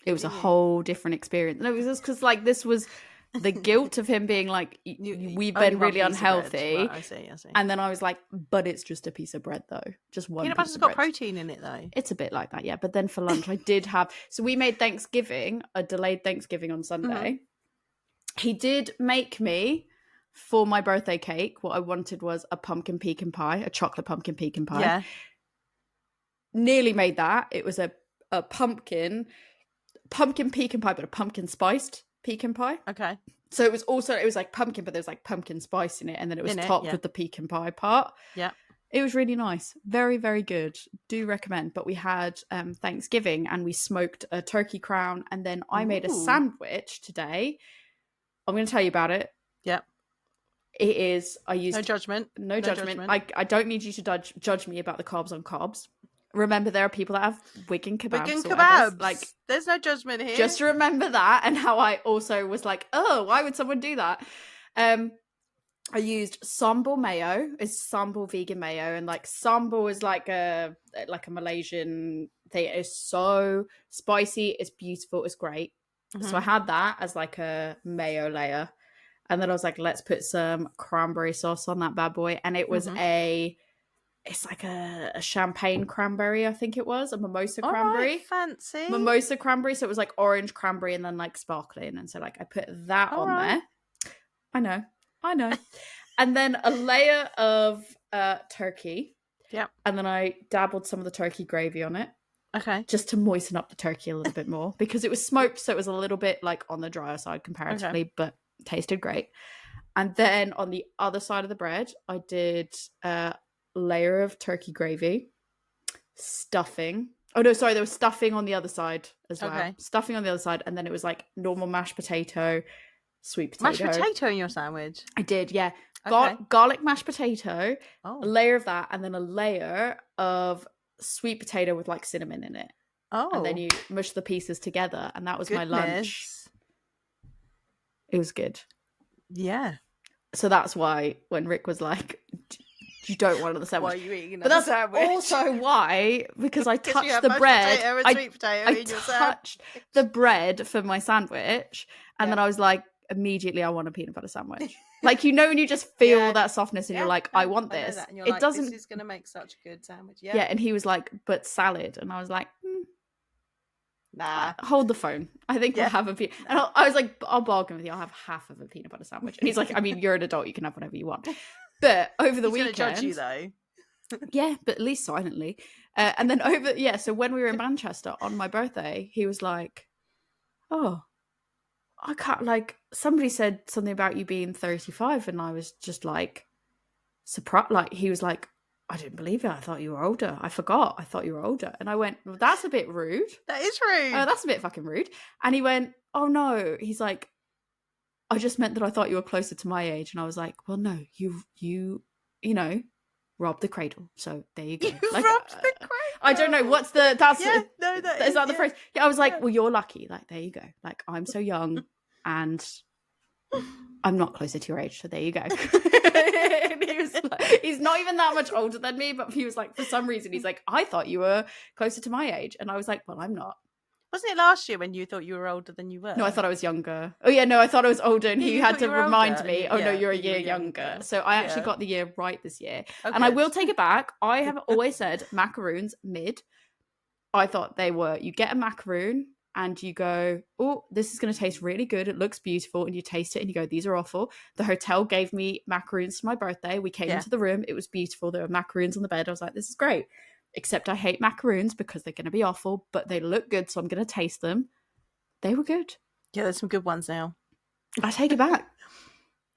It was a whole different experience. No, it was just because, like, this was the guilt of him being like, we've been really unhealthy. Right, I see. And then I was like, but it's just a piece of bread, though. Just one. Peanut butter's got protein in it, though. It's a bit like that, yeah. But then for lunch, I did have. So we made Thanksgiving, a delayed Thanksgiving on Sunday. Mm-hmm. He did make me, for my birthday cake, what I wanted was a pumpkin pecan pie, a chocolate pumpkin pecan pie. Yeah. Nearly made that. It was a pumpkin pecan pie, but a pumpkin spiced pecan pie. Okay. So it was like pumpkin, but there was like pumpkin spice in it, and then it was topped with the pecan pie part. Yeah. It was really nice. Very, very good. Do recommend. But we had Thanksgiving and we smoked a turkey crown, and then I made a sandwich today. I'm going to tell you about it. Yeah. It is, I used... No judgment. No judgment. I don't need you to judge me about the carbs on carbs. Remember, there are people that have Wigan kebabs. Wigan kebabs. Like, there's no judgment here. Just remember that, and how I also was like, oh, why would someone do that? I used sambal mayo. It's sambal vegan mayo, and like sambal is like a Malaysian thing. It's so spicy. It's beautiful. It's great. Mm-hmm. So I had that as like a mayo layer, and then I was like, let's put some cranberry sauce on that bad boy, and it was it's like a champagne cranberry, I think it was, a mimosa cranberry. Right, fancy. Mimosa cranberry, so it was like orange cranberry and then like sparkling, and so like I put that on there. I know. And then a layer of turkey. Yeah. And then I dabbled some of the turkey gravy on it. Okay. Just to moisten up the turkey a little bit more, because it was smoked, so it was a little bit like on the drier side comparatively, but tasted great. And then on the other side of the bread, I did a layer of turkey gravy, stuffing. Oh no, sorry, there was stuffing on the other side as well. Okay. Stuffing on the other side, and then it was like normal mashed potato, sweet potato. Mashed potato in your sandwich? I did, yeah. Garlic mashed potato, a layer of that, and then a layer of sweet potato with like cinnamon in it. Oh. And then you mush the pieces together, and that was my lunch. It was good. Yeah. So that's why when Rick was like, you don't want the sandwich. Why are you eating that? But that's sandwich? Also why, because I touched the bread. I touched the bread for my sandwich, and then I was like, immediately I want a peanut butter sandwich. Like, when you just feel that softness and you're like, I want this. And you're doesn't. This is going to make such a good sandwich. Yeah. Yeah, and he was like, but salad. And I was like, nah. Hold the phone. I think we'll have a peanut. And I was like, I'll bargain with you. I'll have half of a peanut butter sandwich. And he's like, I mean, you're an adult. You can have whatever you want. But over the weekend. He's going to judge you, though. Yeah, but at least silently. And then so when we were in Manchester on my birthday, he was like, oh, I can't, like, somebody said something about you being 35, and I was just like, surprised. Like, he was like, I didn't believe it. I thought you were older. I forgot. I thought you were older. And I went, well, that's a bit rude. That is rude. Oh, that's a bit fucking rude. And he went, oh no. He's like, I just meant that I thought you were closer to my age. And I was like, well, no, you robbed the cradle. So there you go. You like, robbed the cradle. I don't know. Is that the phrase? Yeah, I was like, well, you're lucky. Like, there you go. Like, I'm so young and I'm not closer to your age. So there you go. And he was like, he's not even that much older than me, but he was like, for some reason, he's like, I thought you were closer to my age. And I was like, well, I'm not. Wasn't it last year when you thought you were older than you were? No, I thought I was younger. Oh yeah, no, I thought I was older, and Yeah, he you had thought to you were remind older, me. and Oh no, yeah, you're a that you year were younger. younger. So I actually Yeah. got the year right this year, Oh, and I good. will take it back. I have always said macaroons mid. I thought they were. You get a macaroon and you go, oh, this is going to taste really good. It looks beautiful, and you taste it and you go, these are awful. The hotel gave me macaroons for my birthday. We came Yeah. into the room. It was beautiful. There were macaroons on the bed. I was like, this is great. Except I hate macaroons because they're going to be awful, but they look good, so I'm going to taste them. They were good. Yeah, there's some good ones now. I take it back.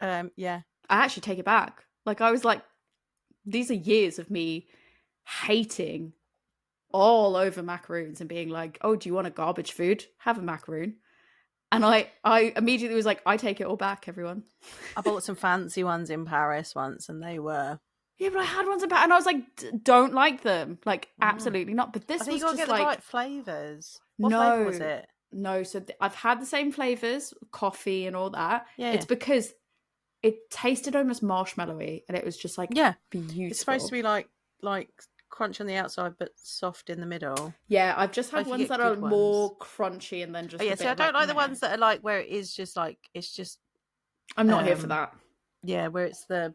Yeah. I actually take it back. Like, I was like, these are years of me hating all over macaroons and being like, oh, do you want a garbage food? Have a macaroon. And I immediately was like, I take it all back, everyone. I bought some fancy ones in Paris once, and they were. Yeah, but I had ones about, and I was like, don't like them. Like, absolutely not. But this I think was you got to just get the like, right flavors. What flavor was it? No, so I've had the same flavors, coffee and all that. Yeah. It's because it tasted almost marshmallowy, and it was just like, beautiful. It's supposed to be like crunch on the outside, but soft in the middle. Yeah, I've just had If you ones get that are good more crunchy and then just. Oh, yeah, a see, bit I don't like the meh. ones that are like where it is just like it's just. I'm not here for that. Yeah, where it's the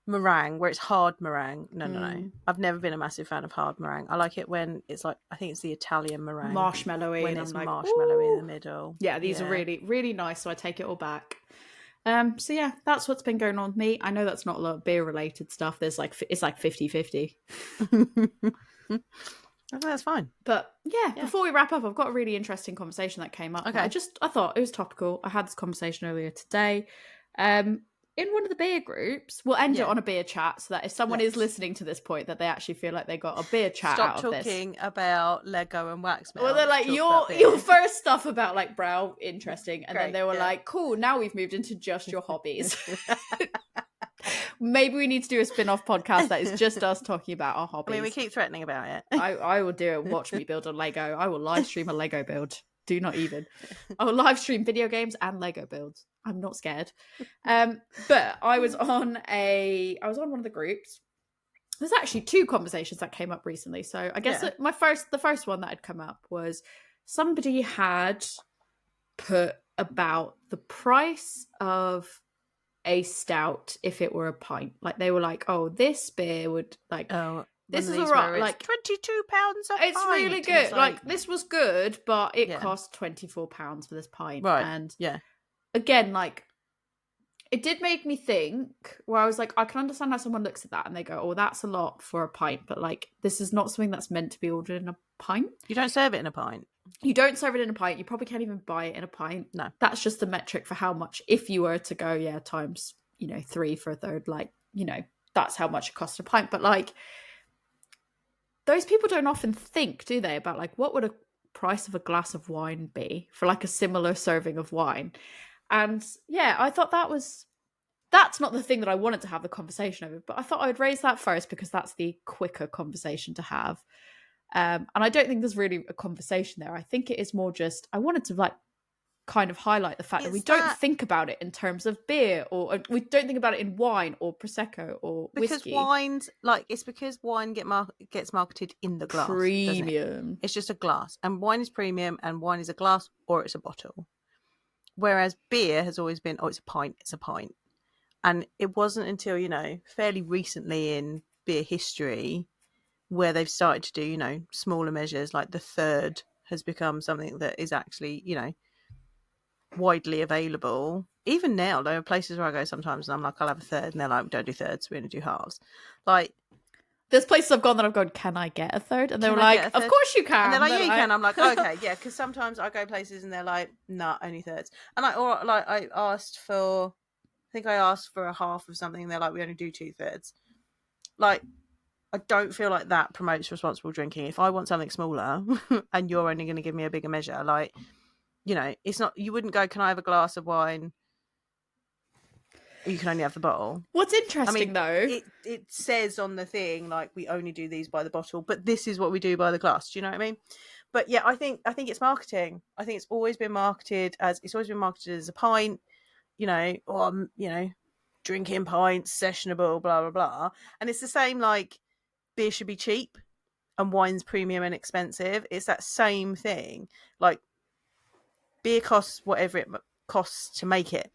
meringue, where it's hard meringue. No. I've never been a massive fan of hard meringue. I like it when it's like, I think it's the Italian meringue. Marshmallowy. When and it's I'm like, marshmallowy in ooh. the middle. Yeah, these are really, really nice, so I take it all back. So yeah, that's what's been going on with me. I know that's not a lot of beer related stuff. There's like, it's like 50-50. I think that's fine. But yeah, before we wrap up, I've got a really interesting conversation that came up. Okay. I thought it was topical. I had this conversation earlier today. In one of the beer groups, we'll end it on a beer chat so that if someone is listening to this point, that they actually feel like they got a beer chat Stop out of this. talking about Lego and wax melt. Well, they're like, your first stuff about like Brau, interesting. And then they were like, cool, now we've moved into just your hobbies. Maybe we need to do a spin-off podcast that is just us talking about our hobbies. I mean, we keep threatening about it. I will do it. Watch me build a Lego. I will live stream a Lego build. Do not even. I will live stream video games and Lego builds. I'm not scared. But I was on one of the groups. There's actually two conversations that came up recently. So I guess the first one that had come up was somebody had put about the price of a stout if it were a pint. Like they were like, oh, this beer would like this is alright, like £22 a pint. It's really good. It's like this was good, but it cost £24 for this pint. Right. And again, like it did make me think where I was like, I can understand how someone looks at that and they go, oh, that's a lot for a pint, but like this is not something that's meant to be ordered in a pint. You don't serve it in a pint. You don't serve it in a pint. You probably can't even buy it in a pint. No. That's just the metric for how much, if you were to go, times, 3 for a third, like, that's how much it costs a pint. But like, those people don't often think, do they, about like, what would a price of a glass of wine be for like a similar serving of wine? And yeah, I thought that's not the thing that I wanted to have the conversation over, but I thought I would raise that first because that's the quicker conversation to have. And I don't think there's really a conversation there. I think it is more just, I wanted to like kind of highlight the fact that we don't think about it in terms of beer, or we don't think about it in wine or Prosecco or whiskey. Because wine gets marketed in the glass. Premium. It's just a glass. And wine is premium, and wine is a glass or it's a bottle. Whereas beer has always been, it's a pint, it's a pint. And it wasn't until, fairly recently in beer history where they've started to do, smaller measures, like the third has become something that is actually, widely available. Even now, there are places where I go sometimes and I'm like, I'll have a third. And they're like, don't do thirds, we're going to do halves. Like, there's places I've gone that I've gone, can I get a third? And they were like, of course you can. And they're like, yeah, you can. I'm like, okay, yeah. Because sometimes I go places and they're like, nah, only thirds. And I asked for a half of something and they're like, we only do 2/3. Like, I don't feel like that promotes responsible drinking. If I want something smaller and you're only going to give me a bigger measure, like, it's not, you wouldn't go, can I have a glass of wine? You can only have the bottle. What's interesting though, it says on the thing like we only do these by the bottle, but this is what we do by the glass. Do you know what I mean? But yeah, I think it's marketing. I think it's always been marketed as a pint, or drinking pints, sessionable, blah blah blah. And it's the same like beer should be cheap. and wine's premium and expensive. It's that same thing. Like, beer costs whatever it costs to make it.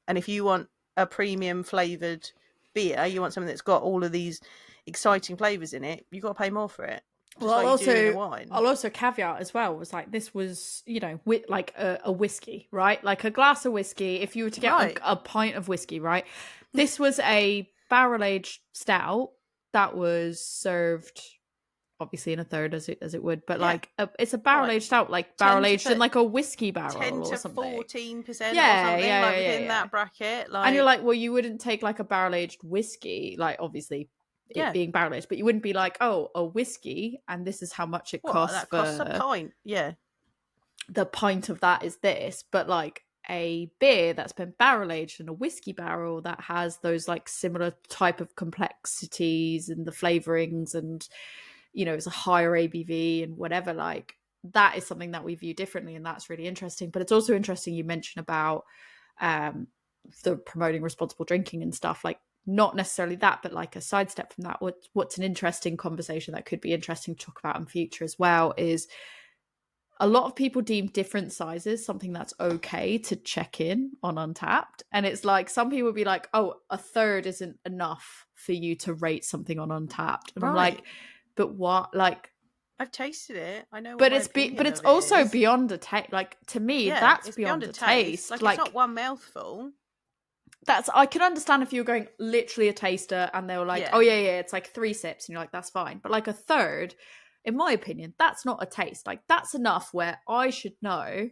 And if you want a premium flavoured beer, you want something that's got all of these exciting flavours in it, you've got to pay more for it. Just Well, like you do in a wine. I'll also caveat as well, was like, this was, you know, like a whiskey, right? Like a glass of whiskey, if you were to get a pint of whiskey, right? This was a barrel-aged stout that was served, obviously in a third as it would, but like it's a barrel-aged stout, like barrel-aged in like a whiskey barrel 10 or to something. 14% or something, Yeah, like within that bracket. Like... And you're like, well, you wouldn't take like a barrel-aged whiskey, like obviously it being barrel-aged, but you wouldn't be like, oh, a whiskey, and this is how much it costs. That costs a pint. Yeah. The pint of that is this, but like a beer that's been barrel-aged in a whiskey barrel that has those like similar type of complexities and the flavorings, and you know, it's a higher ABV and whatever, like that is something that we view differently, and that's really interesting. But it's also interesting you mentioned about the promoting responsible drinking and stuff, like not necessarily that, but like a sidestep from that, what's an interesting conversation that could be interesting to talk about in future as well is a lot of people deem different sizes something that's okay to check in on Untappd. And it's like, some people would be like, oh, a third isn't enough for you to rate something on Untappd. And I'm like, but what? Like, I've tasted it. I know. But it's also beyond a taste. Like, to me, that's beyond a taste. Like, it's not one mouthful. I can understand if you were going literally a taster and they were like, oh yeah, it's like 3 sips, and you're like, that's fine. But like a third, in my opinion, that's not a taste. Like, that's enough where I should know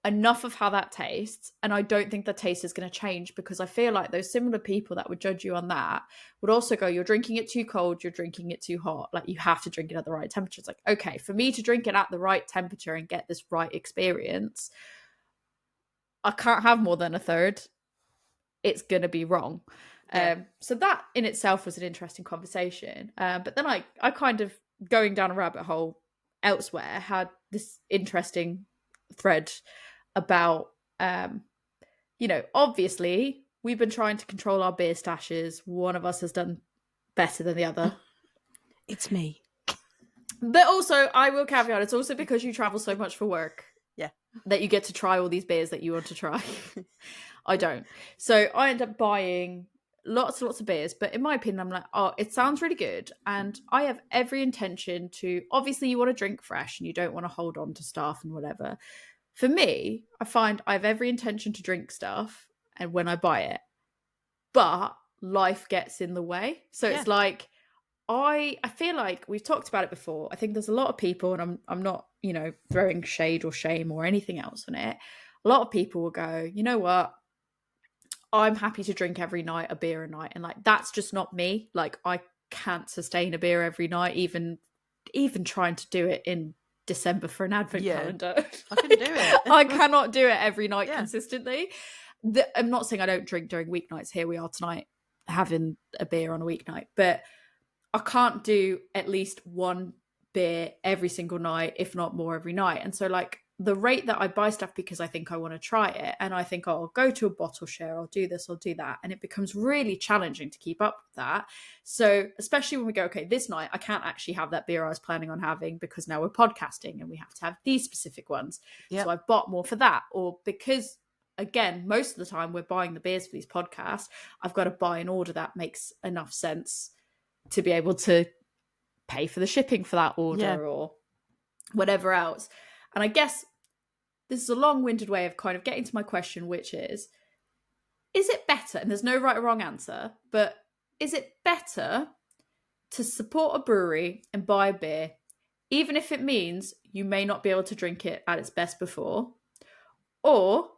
enough of how that tastes, and I don't think the taste is going to change, because I feel like those similar people that would judge you on that would also go, you're drinking it too cold, you're drinking it too hot, like you have to drink it at the right temperature. It's like, okay, for me to drink it at the right temperature and get this right experience, I can't have more than a third. It's going to be wrong. So that in itself was an interesting conversation. But then I kind of, going down a rabbit hole elsewhere, had this interesting thread about, you know, obviously we've been trying to control our beer stashes. One of us has done better than the other. It's me. But also, I will caveat, it's also because you travel so much for work. Yeah. That you get to try all these beers that you want to try. I don't. So I end up buying lots and lots of beers, but in my opinion, I'm like, oh, it sounds really good, and I have every intention to, obviously you want to drink fresh and you don't want to hold on to stuff and whatever. For me, I find I have every intention to drink stuff and when I buy it, but life gets in the way. So it's like, I feel like we've talked about it before. I think there's a lot of people, and I'm not, you know, throwing shade or shame or anything else on it. A lot of people will go, you know what? I'm happy to drink every night a beer a night, and like, that's just not me. Like, I can't sustain a beer every night, even trying to do it in December for an advent calendar. I couldn't do it. I cannot do it every night consistently. I'm not saying I don't drink during weeknights. Here we are tonight having a beer on a weeknight, but I can't do at least one beer every single night, if not more every night. And so like, the rate that I buy stuff because I think I want to try it, and I think, oh, I'll go to a bottle share, I'll do this, I'll do that, and it becomes really challenging to keep up with that. So especially when we go, okay, this night I can't actually have that beer I was planning on having because now we're podcasting and we have to have these specific ones. So I've bought more for that. Or because, again, most of the time we're buying the beers for these podcasts, I've got to buy an order that makes enough sense to be able to pay for the shipping for that order or whatever else. And I guess this is a long-winded way of kind of getting to my question, which is it better, and there's no right or wrong answer, but is it better to support a brewery and buy a beer, even if it means you may not be able to drink it at its best before? Or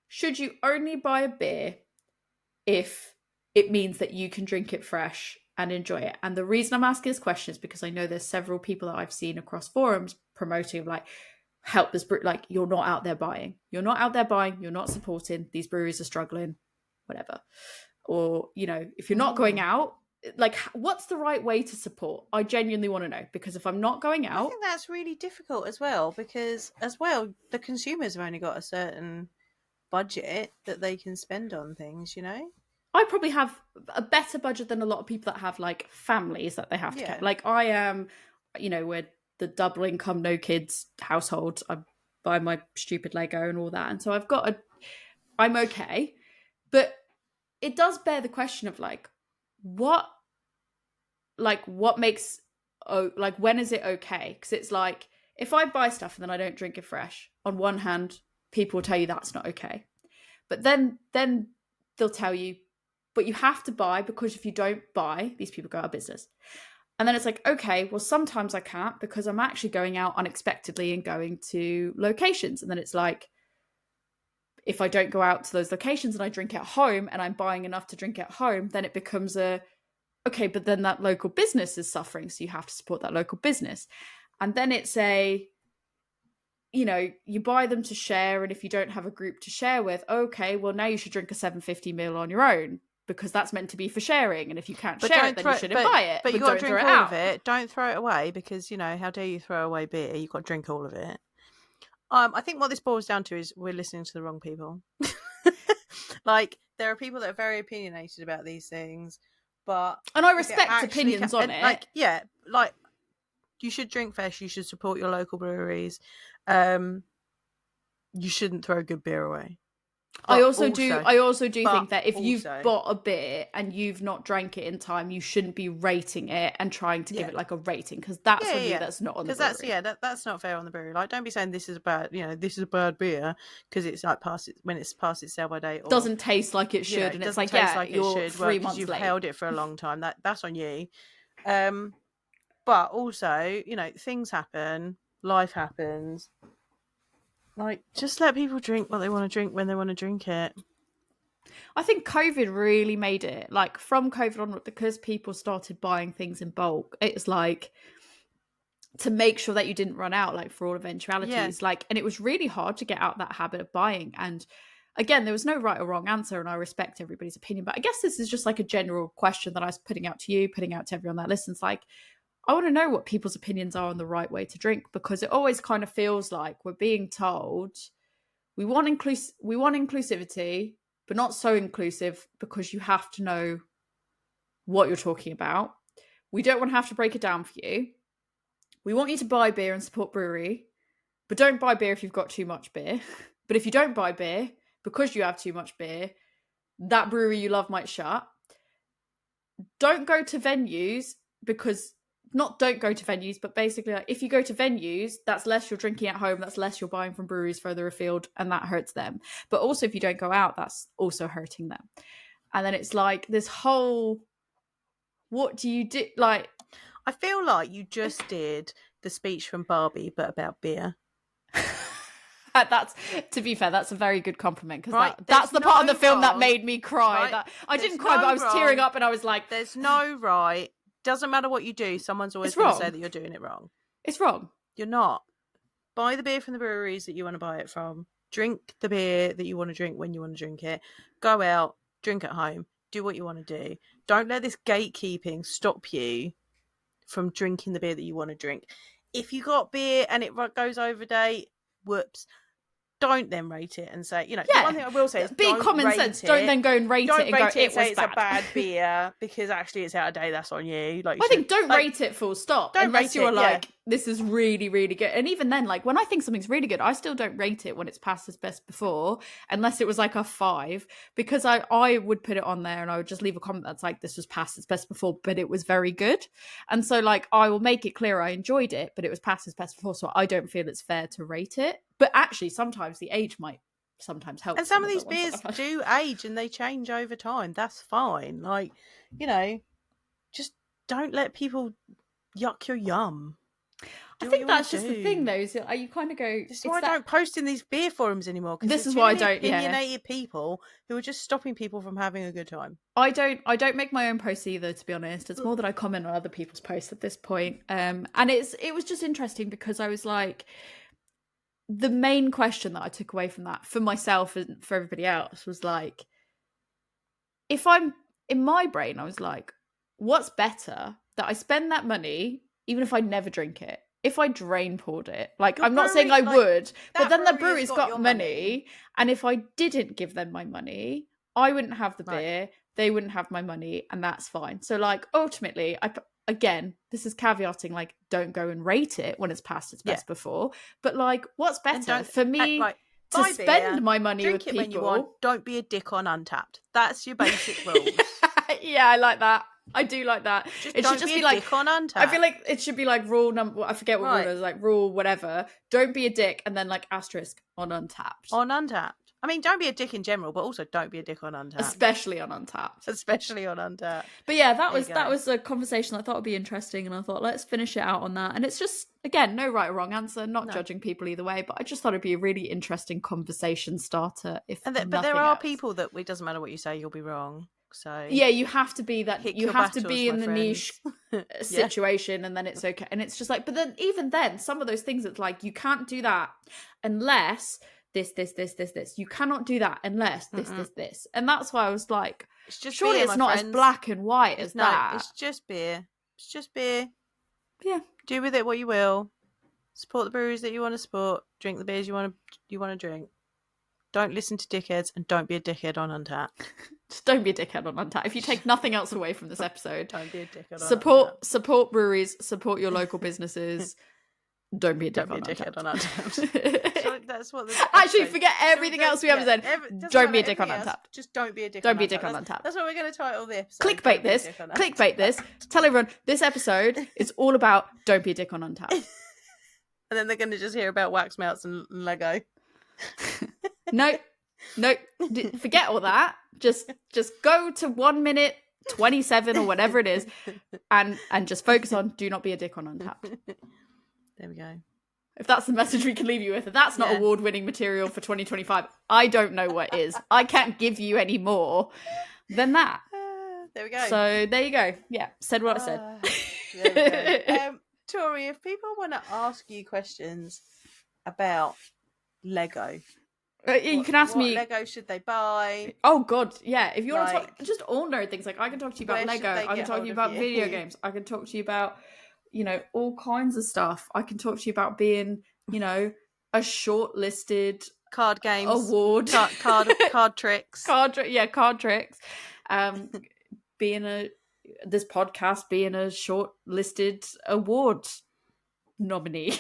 should you only buy a beer if it means that you can drink it fresh and enjoy it? And the reason I'm asking this question is because I know there's several people that I've seen across forums promoting, like, help this brew, like, you're not out there buying, you're not supporting, these breweries are struggling, whatever. Or, you know, if you're not going out, like, what's the right way to support? I genuinely want to know, because if I'm not going out, I think that's really difficult as well, because as well, the consumers have only got a certain budget that they can spend on things, you know. I probably have a better budget than a lot of people that have like families that they have to get. Like, I we're the double income, no kids household. I buy my stupid Lego and all that. And so I'm okay. But it does bear the question of what makes, when is it okay? Because it's like, if I buy stuff and then I don't drink it fresh, on one hand, people will tell you that's not okay. But then they'll tell you, but you have to buy, because if you don't buy, these people go out of business. And then it's like, okay, well, sometimes I can't because I'm actually going out unexpectedly and going to locations. And then it's like, if I don't go out to those locations and I drink at home and I'm buying enough to drink at home, then it becomes okay, but then that local business is suffering. So you have to support that local business. And then it's you buy them to share. And if you don't have a group to share with, okay, well, now you should drink a 750ml on your own, because that's meant to be for sharing. And if you can't share it, then you shouldn't buy it. But you got to drink all of it. Don't throw it away, because, how dare you throw away beer? You've got to drink all of it. I think what this boils down to is we're listening to the wrong people. There are people that are very opinionated about these things, and I respect opinions on it. You should drink fresh. You should support your local breweries. You shouldn't throw good beer away. I also do think that if you've bought a beer and you've not drank it in time, you shouldn't be rating it and trying to give it a rating, because that's that's not on the brewery. That's not fair on the brewery. Don't be saying this is bad. This is a bad beer because it's when it's past its sell by date. Or doesn't taste like it should, and it's like, you're 3 months you've late. held it for a long time. That's on you. But also, things happen. Life happens. Just let people drink what they want to drink when they want to drink it. I think COVID really made it, from COVID onward, because people started buying things in bulk. It's to make sure that you didn't run out, for all eventualities. And it was really hard to get out that habit of buying. And again, there was no right or wrong answer, and I respect everybody's opinion. But I guess this is just a general question that I was putting out to you, putting out to everyone that listens. I want to know what people's opinions are on the right way to drink, because it always kind of feels like we're being told we want inclusivity, but not so inclusive, because you have to know what you're talking about. We don't want to have to break it down for you. We want you to buy beer and support brewery, but don't buy beer if you've got too much beer. But if you don't buy beer because you have too much beer, that brewery you love might shut. Don't go to venues because... don't go to venues, but basically, if you go to venues, that's less you're drinking at home, that's less you're buying from breweries further afield, and that hurts them. But also, if you don't go out, that's also hurting them. And then it's this whole, what do you do? I feel like you just did the speech from Barbie, but about beer. That's, to be fair, that's a very good compliment, because that's the part of the film that made me cry. Right? I didn't cry, but I was tearing up, and I was like, there's no right. Doesn't matter what you do, someone's always going to say that you're doing it wrong. It's wrong. You're not. Buy the beer from the breweries that you want to buy it from. Drink the beer that you want to drink when you want to drink it. Go out, drink at home, do what you want to do. Don't let this gatekeeping stop you from drinking the beer that you want to drink. If you got beer and it goes over date, whoops. Don't then rate it and say, the one thing I will say is be common sense. Don't then go and rate it and go, it was it's a bad beer because actually it's out of date. That's on you. I think don't rate it full stop. Unless you're this is really, really good. And even then, when I think something's really good, I still don't rate it when it's past its best before, unless it was a 5, because I would put it on there and I would just leave a comment that's this was past its best before, but it was very good. And so I will make it clear I enjoyed it, but it was past its best before, so I don't feel it's fair to rate it. But actually, sometimes the age might sometimes help. And some of these beers do age and they change over time. That's fine. Just don't let people yuck your yum. I think that's just the thing, though. Is you kind of go. This is why I don't post in these beer forums anymore. This is why I don't. Opinionated people who are just stopping people from having a good time. I don't make my own posts either, to be honest. It's more that I comment on other people's posts at this point. And it was just interesting because I was the main question that I took away from that for myself and for everybody else was if I'm in my brain, I was what's better, that I spend that money even if I never drink it? If I drain poured it, I'm not saying I would, but then the brewery's got money, and if I didn't give them my money, I wouldn't have the beer, they wouldn't have my money, and that's fine. So ultimately, again, this is caveating, like, don't go and rate it when it's past its best before. But like, what's better for me to spend my money drink with it people? When you want. Don't be a dick on Untappd. That's your basic rules. Yeah, I like that. I do like that. It should just be like dick on Untappd. I feel like it should be like rule number. I forget what rule it is. Like rule whatever. Don't be a dick, and then like asterisk on Untappd. On Untappd. I mean, don't be a dick in general, but also don't be a dick on Untappd. Especially on Untappd. Especially on Untappd. But yeah, that was a conversation I thought would be interesting, and I thought let's finish it out on that. And it's just, again, no right or wrong answer, not judging people either way, but I just thought it'd be a really interesting conversation starter. But there are people that it doesn't matter what you say, you'll be wrong. So yeah, you have to be that. You have to be in the niche situation, and then it's okay. And it's just like, but then even then, some of those things, it's like you can't do that unless this. You cannot do that unless this. And that's why I was like, it's just surely beer, it's not friends. As black and white as that. It's just beer. It's just beer. Yeah. Do with it what you will. Support the breweries that you want to support. Drink the beers you want to drink. Don't listen to dickheads, and don't be a dickhead on Untappd. Just don't be a dickhead on Untappd. If you take nothing else away from this episode, don't be a dickhead on Untappd. Support breweries, support your local businesses. Don't be a dickhead on Untappd. So that's what actually forget everything else we ever said. Don't be a dick on Untappd. Just don't be a dick. Don't be a dick on Untappd. That's what we're going to title the episode. Clickbait this. Clickbait this. Tell everyone this episode is all about don't be a dick on Untappd. And then they're going to just hear about wax melts and Lego. No, forget all that. Just go to 1 minute 27 or whatever it is, and just focus on do not be a dick on Untappd. There we go. If that's the message we can leave you with, if that's not award-winning material for 2025, I don't know what is. I can't give you any more than that. There we go. So there you go. Yeah, said what I said. There we go. Tori, if people want to ask you questions about Lego, you can ask me. What Lego should they buy? Oh God, yeah. If you want to talk, just all nerd things, like I can talk to you about Lego. I can talk to you about video games. I can talk to you about, all kinds of stuff. I can talk to you about being, a shortlisted card games award, card tricks, card tricks. This podcast being a shortlisted award nominee.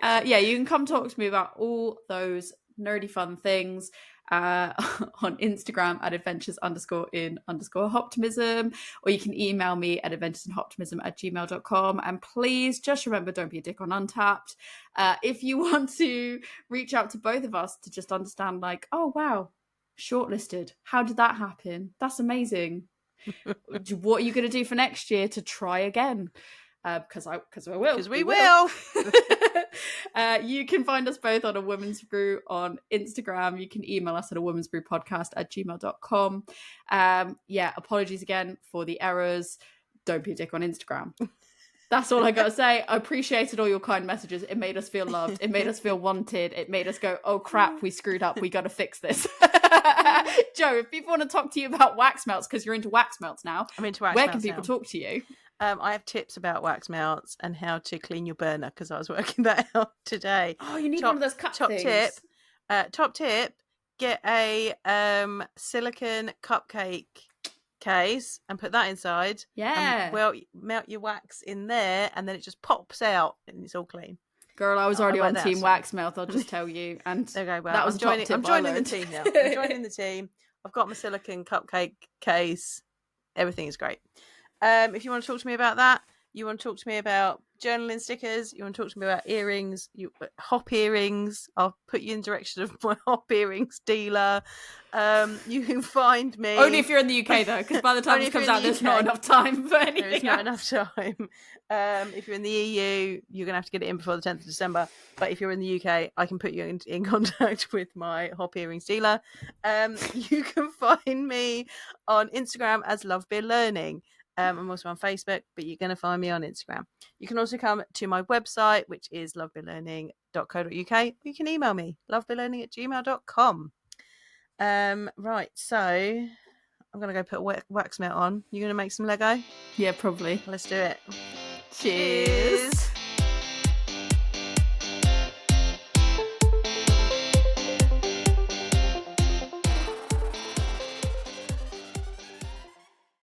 You can come talk to me about all those nerdy fun things on Instagram at adventures_in_optimism, or you can email me at adventuresinoptimism@gmail.com. And please just remember, don't be a dick on Untappd. If you want to reach out to both of us to just understand, like, oh wow, shortlisted, how did that happen? That's amazing. What are you going to do for next year to try again? Because I will. Because we will. You can find us both on A Woman's Brew on Instagram. You can email us at awomansbrewpodcast@gmail.com. Apologies again for the errors. Don't be a dick on Instagram. That's all I got to say. I appreciated all your kind messages. It made us feel loved. It made us feel wanted. It made us go, oh crap, we screwed up. We got to fix this. Joe, if people want to talk to you about wax melts, because you're into wax melts now, I'm into wax where melts can people talk to you? I have tips about wax melts and how to clean your burner, because I was working that out today. Oh, you need one of those cup things. Top tip, get a silicone cupcake case and put that inside. Yeah. Melt your wax in there, and then it just pops out and it's all clean. Girl, I was already on Team Wax Melt, I'll just tell you. And okay, well, that was I'm joining the team now. I'm joining the team. I've got my silicone cupcake case. Everything is great. If you want to talk to me about that, you want to talk to me about journaling stickers, you want to talk to me about earrings, hop earrings, I'll put you in direction of my hop earrings dealer. You can find me only if you're in the UK though, because by the time this comes out there's not enough time for anything. There's not enough time. If you're in the EU, you're gonna have to get it in before the 10th of December, but if you're in the UK, I can put you in contact with my hop earrings dealer. You can find me on Instagram as Love Beer Learning. I'm also on Facebook, but you're going to find me on Instagram. You can also come to my website, which is lovebeerlearning.co.uk. You can email me, lovebeerlearning@gmail.com. Right, so I'm going to go put a wax melt on. You going to make some Lego? Yeah, probably. Let's do it. Cheers.